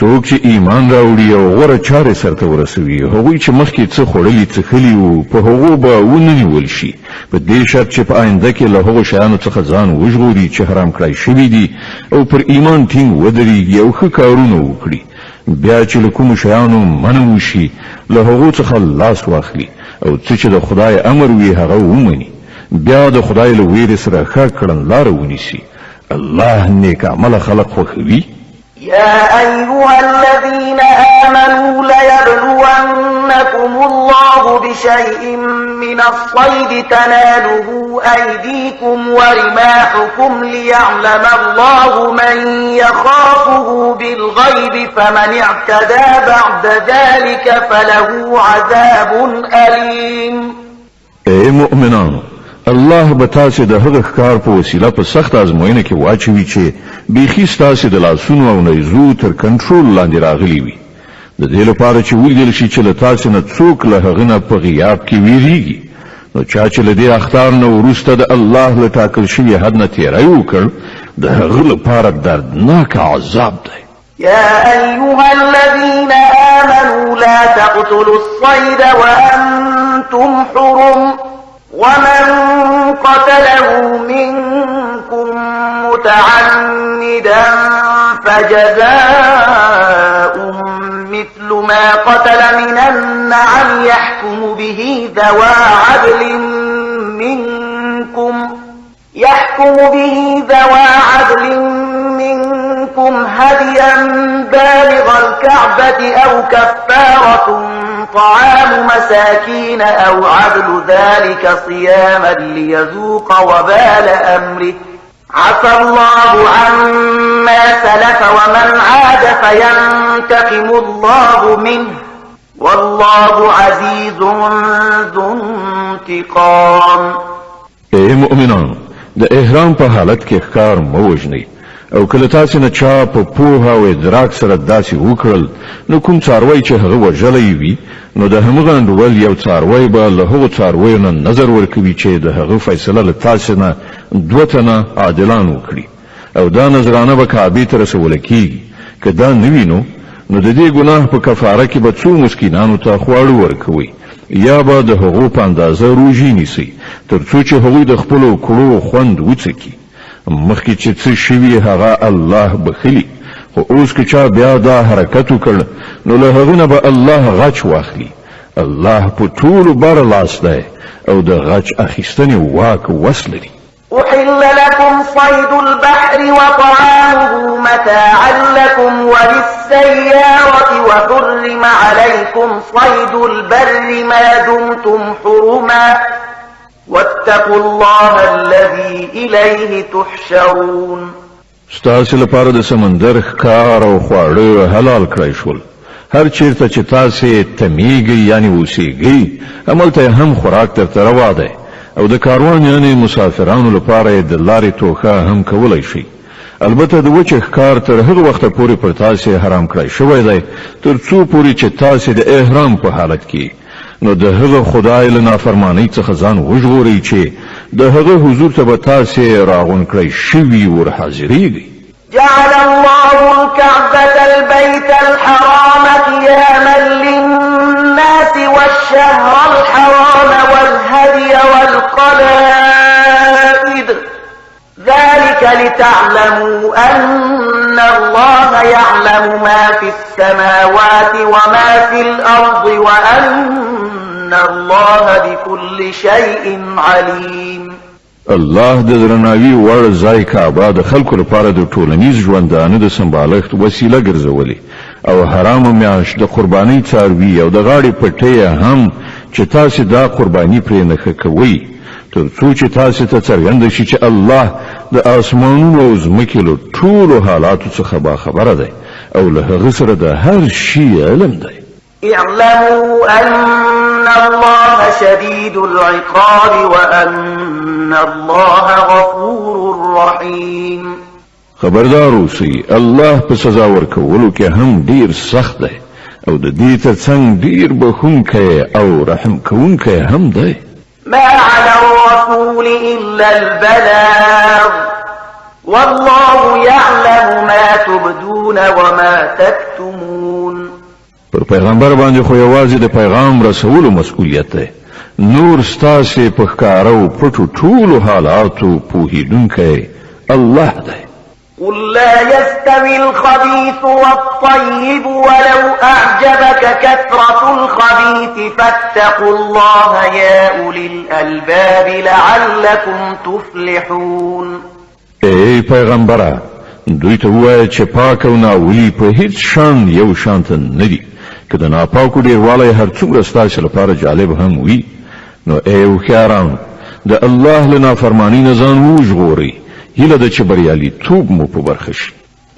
څوک چې ایمان راوړي او غوره چارې سرته ورسوي هغوی چې مخکې څه خوړلي څښلي وو په هغو به ونیول شي په دې شرط چې په آینده کې له هغو شیانو څخه ځان وژغوري چې حرام کړای شوي دي او پر ایمان ټینګ ودرېږي او ښه کارونه وکړي بیا چې له کومو شیانو منع وشي له هغو څخه لاس واخلي او څه چې د خدای امر وي هغه ومني بیا د خدای له ویرې سره ښه کړنلاره ونیسي الله نیک عمله خلق خوښوي. يا أيها الذين آمنوا ليبلونكم الله بشيء من الصيد تناله أيديكم ورماحكم ليعلم الله من يخافه بالغيب فمن اعتدى بعد ذلك فله عذاب أليم. اے مؤمنان الله به تاسو د هغه ښکار په وسیله په سخت ازموینه کې واچوي چې بیخي ستاسو د لاسونو او نیزو تر کنټرول لاندې راغلي وي د دې لپاره چې ولیدل شي چې له تاسو نه څوک له هغه نه په غیاب کې ویریږي نو چا چې له دې اخطار نه وروسته د الله له ټاکل شوي حد نه تیری وکړ د هغه لپاره دردناک عذاب دی. يا أيها الذين آمنوا لا تقتلوا الصيد وأنتم حرم ومن قتله منكم متعمدا فجزاء مثل ما قتل من النعم يحكم به ذوى عدل منكم هديا بالغ الكعبة أو كفارة طعام مساكين أو عدل ذلك صياما ليذوق وبال أمره عفى الله عما سلف ومن عاد فينتقم الله منه والله عزيز ذو انتقام. اے مؤمنان د احرام په حالت کې ښکار مو وژنئ او کله تاسو نه چا په پوهه او ادراک سره داسې وکړل نو کوم څاروی چې هغه وژلی وي نو د همغه انډول یو څاروی به له هغو څارویو نه نظر ورکوي چې د هغه فیصله له تاسو نه دوه تنه عادلان وکړي او دا نظرانه به کعبې ته رسوله کېږي که دا نه وي نو د دې ګناه په کفاره کې به څو مسکینانو ته خواړه ورکوي یا به د هغو په اندازه روژې نیسئ تر څو چې هغوی د خپلو کړو خوند وڅکي مخکې چې څه شوي هغه الله بخلي خو اوس که چا بیا دا حرکت وکړ نو له هغه نه به الله غچ واخلي الله په ټولو بر لاس دی او د غچ اخیستنې واک وس لري. أحل لكم صيد البحر وطعامه متاعا لكم وللسيارة وحرم عليكم صيد البر ما دمتم حرما واتقوا الله الذي إليه تحشرون. ستاسو لپاره د سمندر ښکار او خواړه حلال کړی شول هر چیرته چې تاسو تمیږئ یعنی اوسېږئ هملته هم خوراک درته روا دی او د کاروان یعنی مسافرانو لپاره د لارې توخه هم کولای شي البته د وچه ښکار تر هغه وخت پورې پر تاسو حرام کړی شوی دی تر څو پورې چې تاسو د احرام په حالت کې نو د هغه خدای له نافرمانی څخه ځان وژغورئ چې د هغه حضور ته به تاسو راغون کړی شوي ور حاضرېږئ. جعل الله الكعبة البيت الحرام قياما للناس والشهر الحرام والهدي والقلائد ذلك لتعلموا أن الله يعلم ما في السماوات وما في الأرض وأن الله بكل شيء عليم. الله د درناوي وړ ځای کعبه د خلکو لپاره د ټولنیز ژوندانه د سمبالښت وسیله ګرځولې او حرام میاشت د قربانۍ څاروي او د غاړې پټې هم چې تاسو دا قرباني پرې نه کوي تر څو چې تاسو ته څرګند شي چې الله د اسمانونو او ځمکې له ټولو حالاتو څخه باخبره دی او له هغه سره د هر شي علم دی. اعلموا أن الله شديد العقاب وأن الله غفور رحيم. خبردار اوسئ الله په سزا ورکولو کې هم ډیر سخت دی او د دې ترڅنګ ډیر بخښونکی او رحم کوونکی هم دی. ما على الرسول إلا البلاغ والله يعلم ما تبدون وما تكتمون. پر پیغمبر باندې خو یوازې د پیغام رسولو مسؤلیت دی. نور ستاسو په ښکاره او پټو ټولو حالاتو پوهیدونکی الله دی. قل لا يستوي الخبيث والطيب ولو أعجبك كثرة الخبيث فاتقوا الله يا أولي الألباب لعلكم تفلحون. ای پیغمبره دوی ته وایه چې پاک او ناولي په هیڅ شان یو شان ته نه دي. که د ناپاکو ډیروالی هر څومره ستاسو لپاره جالب هم وي نو ای هوښیارانو د الله له نافرمانۍ نه ځان وژغورئ. هیله ده چې بریالیتوب مو په برخه شي.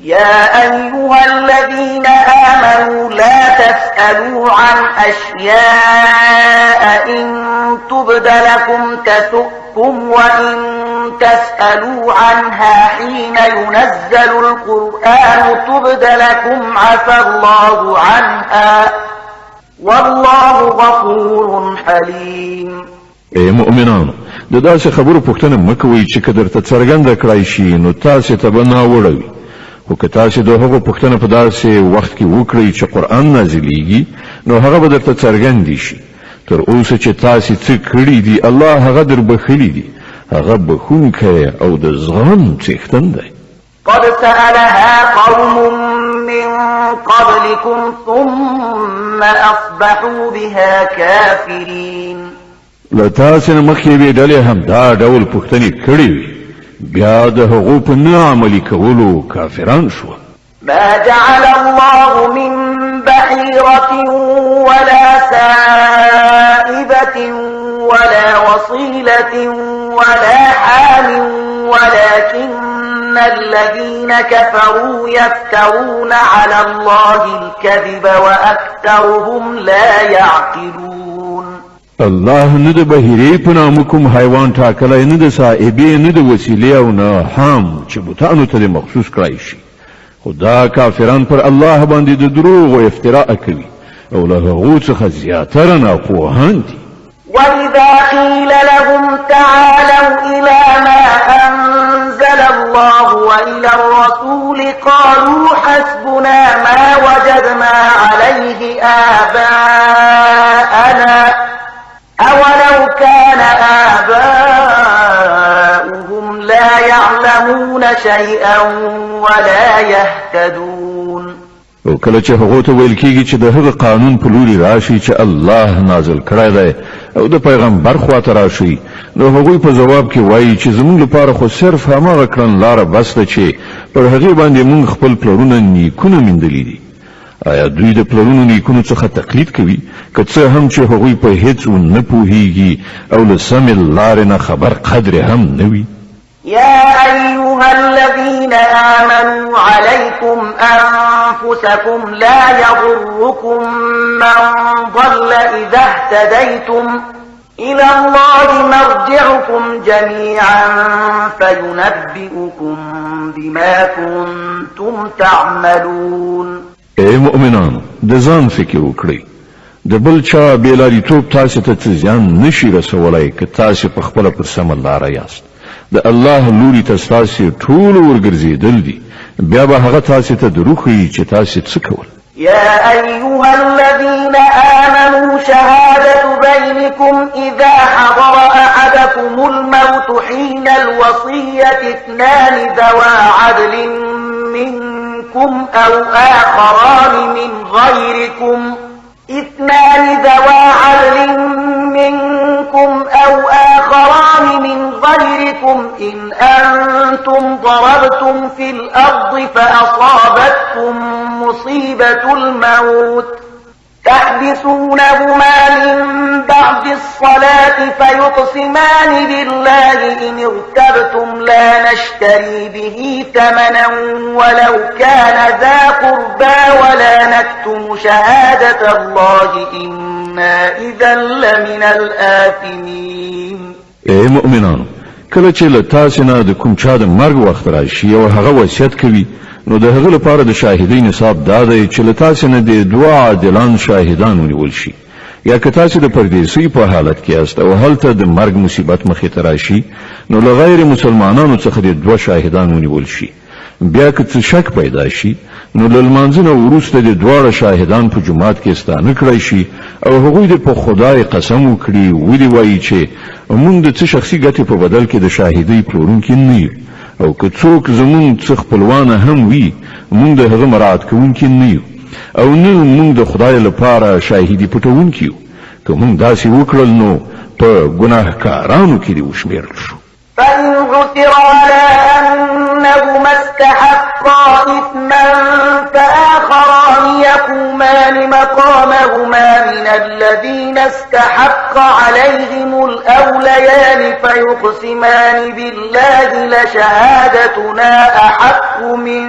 يا أيها الذين آمنوا لا تسألوا عن أشياء إن تبد لكم تسؤكم وإن تسألوا عنها حين ينزل القرآن تبد لكم عفى الله عنها والله غفور حليم. ای مؤمنانو د داسې خبرو پوښتنه مه کوئ چې که درته څرګنده کړای شي نو تاسې ته به ناوړه وي. خو که تاسې د هغو پوښتنه په داسې وخت کې وکړئ چې قرآن نازلیږي نو هغه به درته څرګندې شي. تر اوسه چې تاسې څه کړي دي الله هغه در بخښلي دي. هغه بخښونکی او د زغم څښتن دی. قد سألها قوم من قبلكم ثم أصبحوا بها كافرين. له تاسې نه مخکې یوې ډلې هم دا ډول پوښتنې کړې وي بیا د هغو په نه عملي کولو کافران شوه. ما جعل الله من بحيرة ولا سائبة ولا وصيلة ولا حام ولكن الذين كفروا يفترون على الله الكذب وأكثرهم لا يعقلون. الله نه د بهیرې په نامه کوم حیوان ټاکلی نه د صاحبې نه د وسیلې او نه حام چې بوتانو ته مخصوص کړای شي. خو دا کافران پر الله باندې د دروغ او افتراء کوي او له هغو څخه زیاتره ناپوهان دي. وإذا قيل لهم تعالوا إلى ما أنزل الله وإلى الرسول قالوا حسبنا ما وجدنا عليه آباءنا أولو كان آباؤهم لا يعلمون شيئا ولا يهتدون. او کله چې هغه ته ویل کېږي چې د هغه قانون په لوري راشي چې الله نازل کړی دی او د پیغمبر خواته راشي نو هغوی په ځواب کې وایي چې زموږ لپاره خو صرف هماغه کړنلاره بس ده چې پر هغې باندې موږ خپل پلرونه نیکونه میندلي دي. آیا دوی د پلرونو نیکونو څخه تقلید کوي که څه هم چې هغوی په هیڅ نه پوهیږي او له سمې لارې نه خبر قدر هم نه وي؟ يا أيها الذين آمنوا عليكم أنفسكم لا يضركم من ضل إذا اهتديتم إلى الله مرجعكم جميعا فينبئكم بما كنتم تعملون. ای مؤمنانو د ځان فکر وکړئ. د بل چا بېلاریتوب تاسې ته څه زیان نشي رسولی که تاسې په خپله پر سمه لاره یاست. د الله لوري ته ستاسې ټول ورګرځېدل دي بیا به هغه تاسې ته دروغ ښیي چې تاسې څه کول. يا أيها الذين آمنوا شهادة بينكم إذا حضر أحدكم الموت حين الوصية اثنان ذوى عدل منكم أو آخران من غيركم إن أنتم ضربتم في الأرض فأصابتكم مصيبة الموت تحبسونهما من بعد الصلاة فيقسمان بالله إن ارتبتم لا نشتري به ثمنا ولو كان ذا قربى ولا نكتم شهادة الله إنا إذا لمن الآثمين. اے مؤمنانو، کله چې له تاسې نه د کوم چا د مرګ وخت راشي او هغه وصیت کوي، نو د هغه لپاره د شاهدۍ نصاب دا دی چې له تاسې نه د دوه عادلان شاهدان ونیول شي. یا که تاسې د پردیسۍ په حالت کې یاست او هلته د مرګ مصیبت مخې ته راشي، نو له غیر مسلمانانو څخه د دوه شاهدان ونیول شي. بیا که څه شک پیدا شي، نو له لمانځه نه وروسته د دواړه شاهدان په جومات کې ستانه کړی شي او هغوی د په خدای قسم وکړي، ودې وایي چې موږ د څه شخصي ګټې په بدل کې د شاهدۍ پلورونکي نه یو، او که څوک زموږ څه خپلوانه هم وي، موږ د هغه مراعات کوونکي نه یو، او نه موږ د خدای لپاره شاهدي پټوونکي یو. که موږ داسې وکړل، نو په ګناهکارانو کې دې وشمېرل شو. فإن عثر على أنهما استحقا إثما فآخران يقومان مقامهما من الذين استحق عليهم الأوليان فيقسمان بالله لشهادتنا أحق من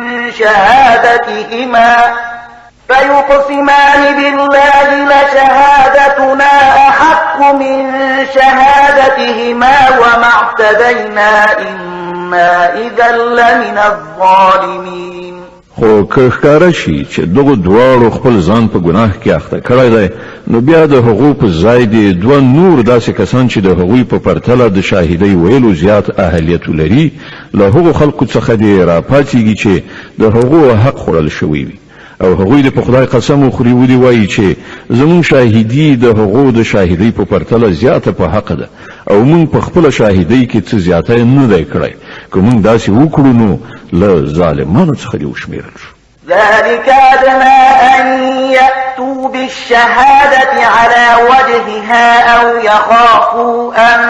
شهادتهما وما اعتدينا إنا إذا لمن الظالمين. خو که ښکاره شي چې دغه دواړو خپل ځان په ګناه کې اخته کړی دی، نو بیا د هغو په ځای د دوه نور داسې کسان چې د هغوی په پرتله د شاهدۍ ویلو زیات اهلیت لري، له هغو خلکو څخه دې راپاڅېږي چې د هغو حق خوړل شوی وي، او هغوی د په خدای قسم وخوري، ودې وایي چې زموږ شاهدي د هغو د شاهدۍ په پرتله زیاته په حق ده، او موږ په خپله شاهدۍ کې څه زیاتی نه دی کړی. که موږ داسې وکړو، نو له ظالمانو څخه دې وشمېرل شو. ذلك أدنى أن يأتوا بالشهادة على وجهها أو يخافوا أن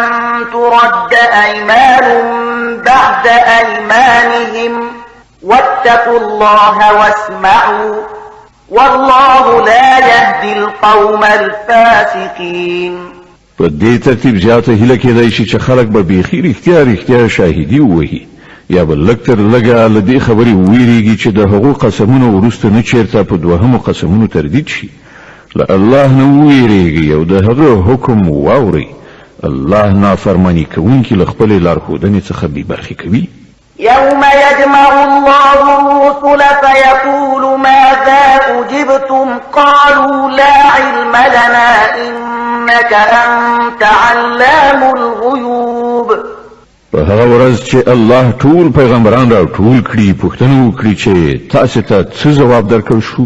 ترد أيمان بعد أيمانهم واتقوا الله واسمعوا والله لا يهدي القوم الفاسقين. په دې ترتیب زیاته هیله کېدای شي چې خلک به بیخي رښتیا شاهدي ووهي، یا به لږ تر لږه له دې خبرې وویریږي چې د هغو قسمونو وروسته نه چېرته په دوهمو قسمونو تردید شي. له الله نه وویریږي او د هغه حکم واورئ. الله نافرماني کوونکي له خپلې لارښودنې څخه بېبرخې کوي. يوم يجمع الله الرسل فيقول ماذا أجبتم قالوا لا علم لنا إنك أنت علام الغيوب. په هغه ورځ چې الله ټول پیغمبران را ټول کړي، پوښتنه وکړي چې تاسو ته څه ځواب درکړل شو،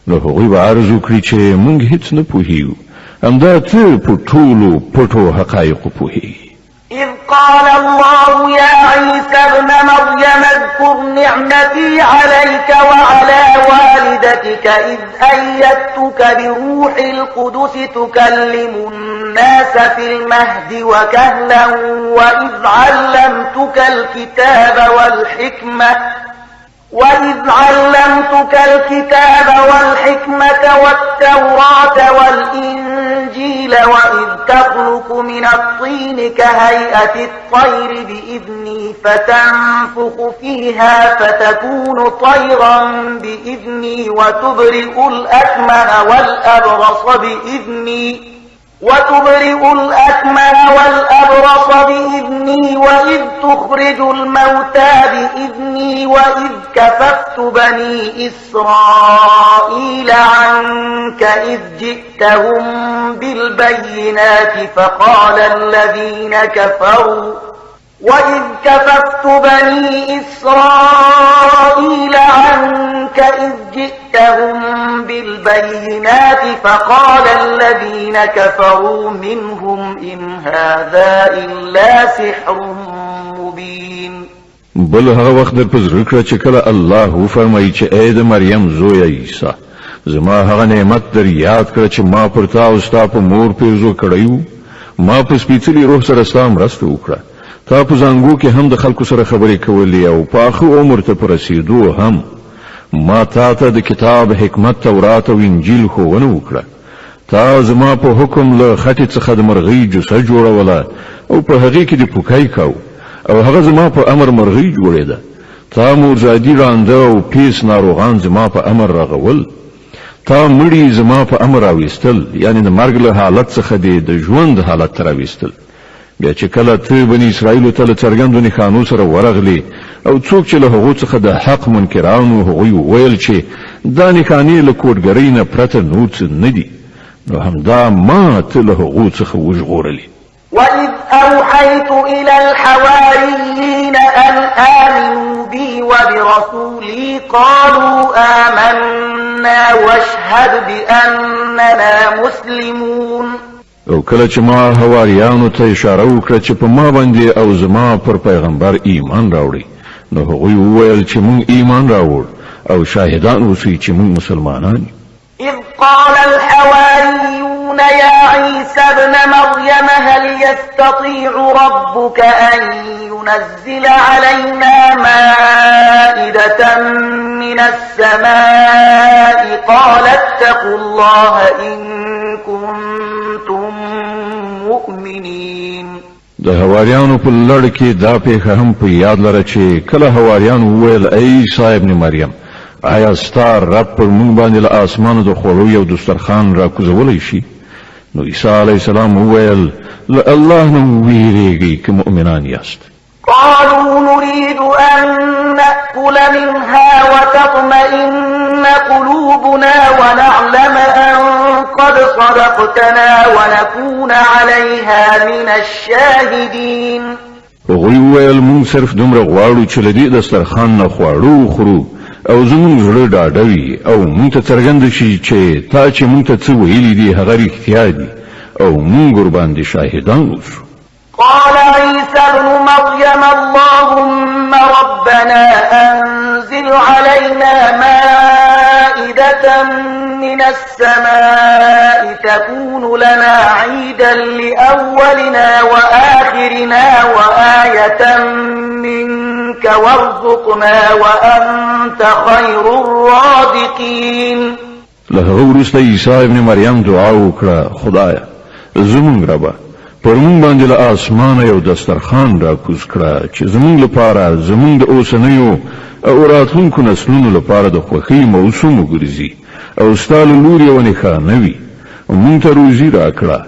نو هغوی به عرض وکړي چې موږ هیڅ نه پوهیږو، همدا ته په ټولو پټو حقایقو پوهیږي. إذ قال الله يا عيسى ابن مريم اذكر نعمتي عليك وعلى والدتك إذ أيدتك بروح القدس تكلم الناس في المهد وكهلا وإذ علمتك الكتاب والتوراة والإنجيل وإذ تخلق من الطين كهيئة الطير بإذني فتنفخ فيها فتكون طيرا بإذني وتبرئ الأكمه والأبرص بإذني وإذ تخرج الموتى بإذني وإذ كففت بني إسرائيل عنك إذ جئتهم بالبينات فقال الذين كفروا منهم إن هذا إلا سحر مبين. بل هغه وخت در پزړه کړه چې کله الله وفرمایي چې اې د مریم زوی عیسی، زما هغه نعمت در یاد کړه چې ما پر تا او ستا په مور پیرزو کړیو، ما په سپېڅلي روح سره ستا مرسته وکړه، تا په زانګو کې هم د خلکو سره خبرې کولې او په آخر عمر ته په رسېدو هم ما تا ته د کتاب، حکمت، تورات او انجیل ښوونه وکړه. تا زما په حکم له خټې څخه د مرغۍ جوسه جوړوله او په هغې کې د پوکای کاو او هغه زما په امر مرغۍ جوړېده. تا مورزادي رانده او پیس ناروغان زما په امر رغول. تا مړي زما په امر راویستل، یعنی د مرګ له حالت څخه د ژوند حالت ته راویستل. بیا چې کله ته بني اسرائیلو ته له څرګندو نښانو سره ورغلې او څوک چې له هغو څخه د حق منکرانو هغوی وویل چې دا نښانې له کوډګرۍ نه پرته نور څه نه دي، نو همدا ما ته له هغو څخه وژغورلې. وإذ أوحيت إلى الحواريين أن آمنوا بي وبرسولي قالوا آمنا واشهد بأننا مسلمون. او کله چې ما حواریانو ته اشاره وکړه چې په ما باندې او زما پر پیغمبر ایمان راوړي، نو هغوی وویل چې موږ ایمان راوړ او شاهدان اوسئ چې موږ مسلمانان یو. إذ قال الحواريون يا عيسى ابن مريم هل يستطيع ربك أن ينزل علينا مائدة من السماء قال اتقوا الله إن كنتم مؤمنين. د حواریانو په لړ کې دا پیښه هم په یاد لره چې کله حواریانو وویل ای عیسی ابن مریم آیا ستا رب پر موږ باندې له اسمانو د خوړو یو دسترخوان را کوزولی شي؟ نو عیسی علیه السلام وویل له الله نه ویریږئ که مؤمنان یاست. قالوا نريد أن نأكل منها وتطمئن قلوبنا ونعلم أن قد صدقتنا ونكون عليها من الشاهدين. هغوی وویل موږ صرف دومره غواړو چې له دې دسترخوان نه خواړه وخورو او زموږ زړه ډاډه وي او موږ ته څرګنده شي چې تا چې موږ ته څه ویلي دي هغه رښتیا دي او موږ ورباندې شاهدان اوسو. قال عيسى ابن مريم اللهم ربنا أنزل علينا مائدة من السماء تكون لنا عيدا لأولنا وآخرنا وآية منك وارزقنا وأنت خير الرازقين. له وروسته عیسی ابن مریم دعا وکړه خدایا زمونږ ربه پر موږ باندې له اسمانه یو دسترخوان را کوز کړه چې زمونږ لپاره زمونږ د اوسنیو او راتلونکو نسلونو لپاره د خوښۍ موسم وګرځي او ستا له لورې یوه نښانه وي. موږ ته روزي راکړه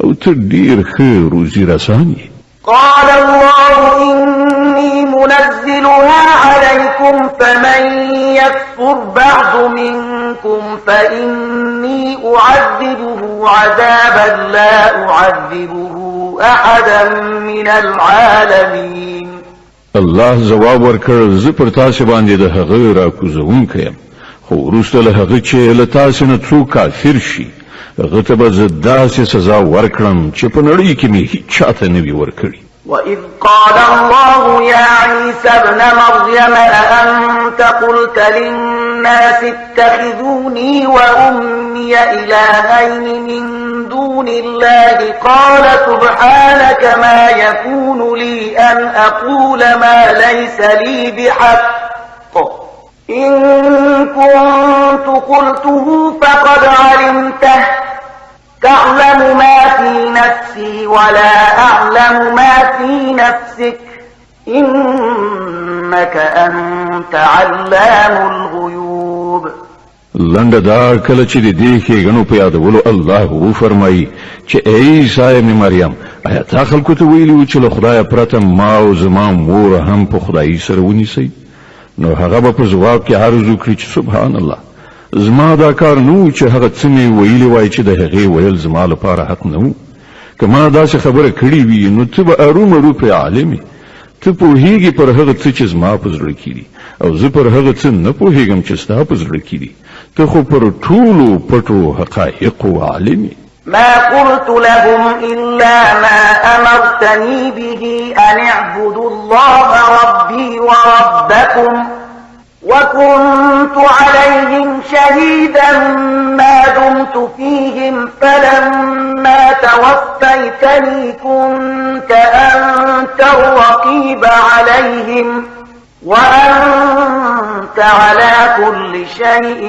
او ته ډېر ښه روزي رسان یې. قال الله إني منزلها عليكم فمن يكفر بعد منكم فإني أعذبه عذابا لا أعذبه أحدا من العالمين. الله جواب ورکړ زه پر تاسو باندې د هغه را کوزونکی یم، خو وروسته له هغه چې له تاسو نه څوک کافر شي هغه ته به زه داسې سزا ورکړم چې په نړۍ کې مې هیڅ چاته نه وي ورکړي. وإذ قال الله يا عيسى ابن مريم أأنت قلت للناس اتخذوني وأمي إلهين من دون الله قال سبحانك ما يكون لي أن أقول ما ليس لي بحق إن كنت قلته فقد علمته تعلم ما في نفسي ولا أعلم ما في نفسك إنك أنت علام الغيوب. لنډه دا کله چې د دې ښېګڼو په یادولو الله وفرمایي چې ای عیسی ابن مریم آیا تا خلکو ته ویلي وو چې له خدایه پرته ما او زما مور هم په خدایي سره ونیسئ؟ نو هغه به په ځواب کې عرض وکړي چې سبحان الله زما دا کار نو چې هغه څه مې ویلي وای چې د هغې ویل زما لپاره حق نه و. که ما داسې خبره کړې وي نو ته به ارومرو پرې عالم یې. ته پوهېږي پر هغه څه چې زما په زړه کې دي او زه پر هغه څه نه پوهېږم چې ستا په زړه کې دي. ته خو پر ټولو پټو حقایقو عالم یې. ما قلت لهم إلا ما أمرتني به أن اعبدوا الله ربي وربكم وكنت عليهم شهيدا ما دمت فيهم فلما توفيتني كنت أنت الرقيب عليهم وأنت على كل شيء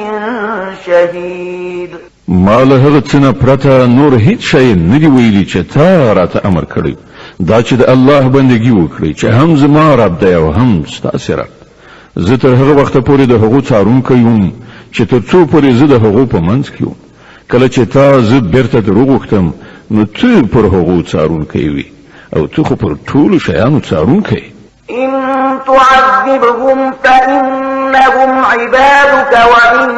شهيد. ما له هغه څه نه پرته نور هیڅ شی نه دی ویلي چې تا راته امر کړی دا چې د الله بندگی وکړي چې هم زما رب دی او هم ستاسو رب زه تر هغه وخت پورې د هغو څارونکی یم چې تر څو پورې زه د هغو په منځ کې یم کله چې تا زه بیرته در وغوښتم نو ته پر هغو څارونکی وي او ته خو پر ټولو شیانو څارونکی إن تعذبهم فإنهم عبادك وإن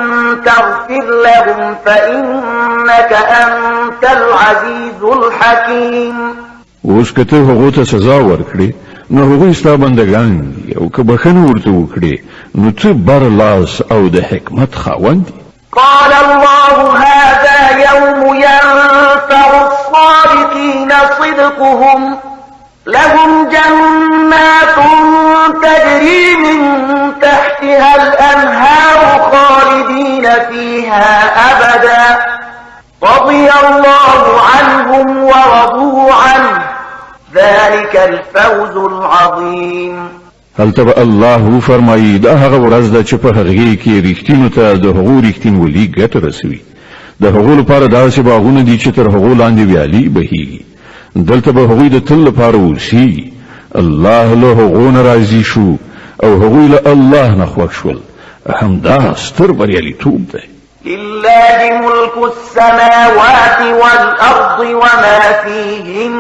تغفر لهم فإنك أنت العزيز الحكيم اوس که ته هغو ته سزا ورکړې نو هغوی ستا بندګان دي او که بخښنه ورته وکړې نو ته برلاس او د حکمت خاوند دي قال الله هذا يوم ينفع الصادقين صدقهم لهم جنات تجري من تحتها الأنهار خالدين فيها أبدا رضي الله عنهم ورضوا عنه ذلك الفوز العظيم هل تبا الله فرمایي دا هغه ورځ ده چې په هغه کې رښتینو ته د هغو رښتینولي ګټه رسوي د هغو لپاره داسې باغونه دي چې تر هغو لاندې ویالې بهیږي دلته به هغوی د تل لپاره اوسي الله له هغو نه راضي شو او هغوی له الله نه خوښ شول همدا ستر بریالیتوب دی لله ملك السماوات والأرض وما فيهن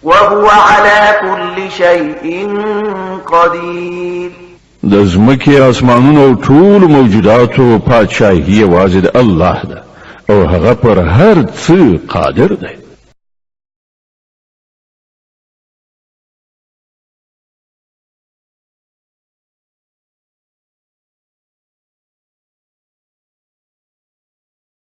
وهو على كل شيء قدير د ځمکې اسمانونو او ټول موجوداتو پادشاهي یوازې د الله ده او هغه پر هر څه قادر دی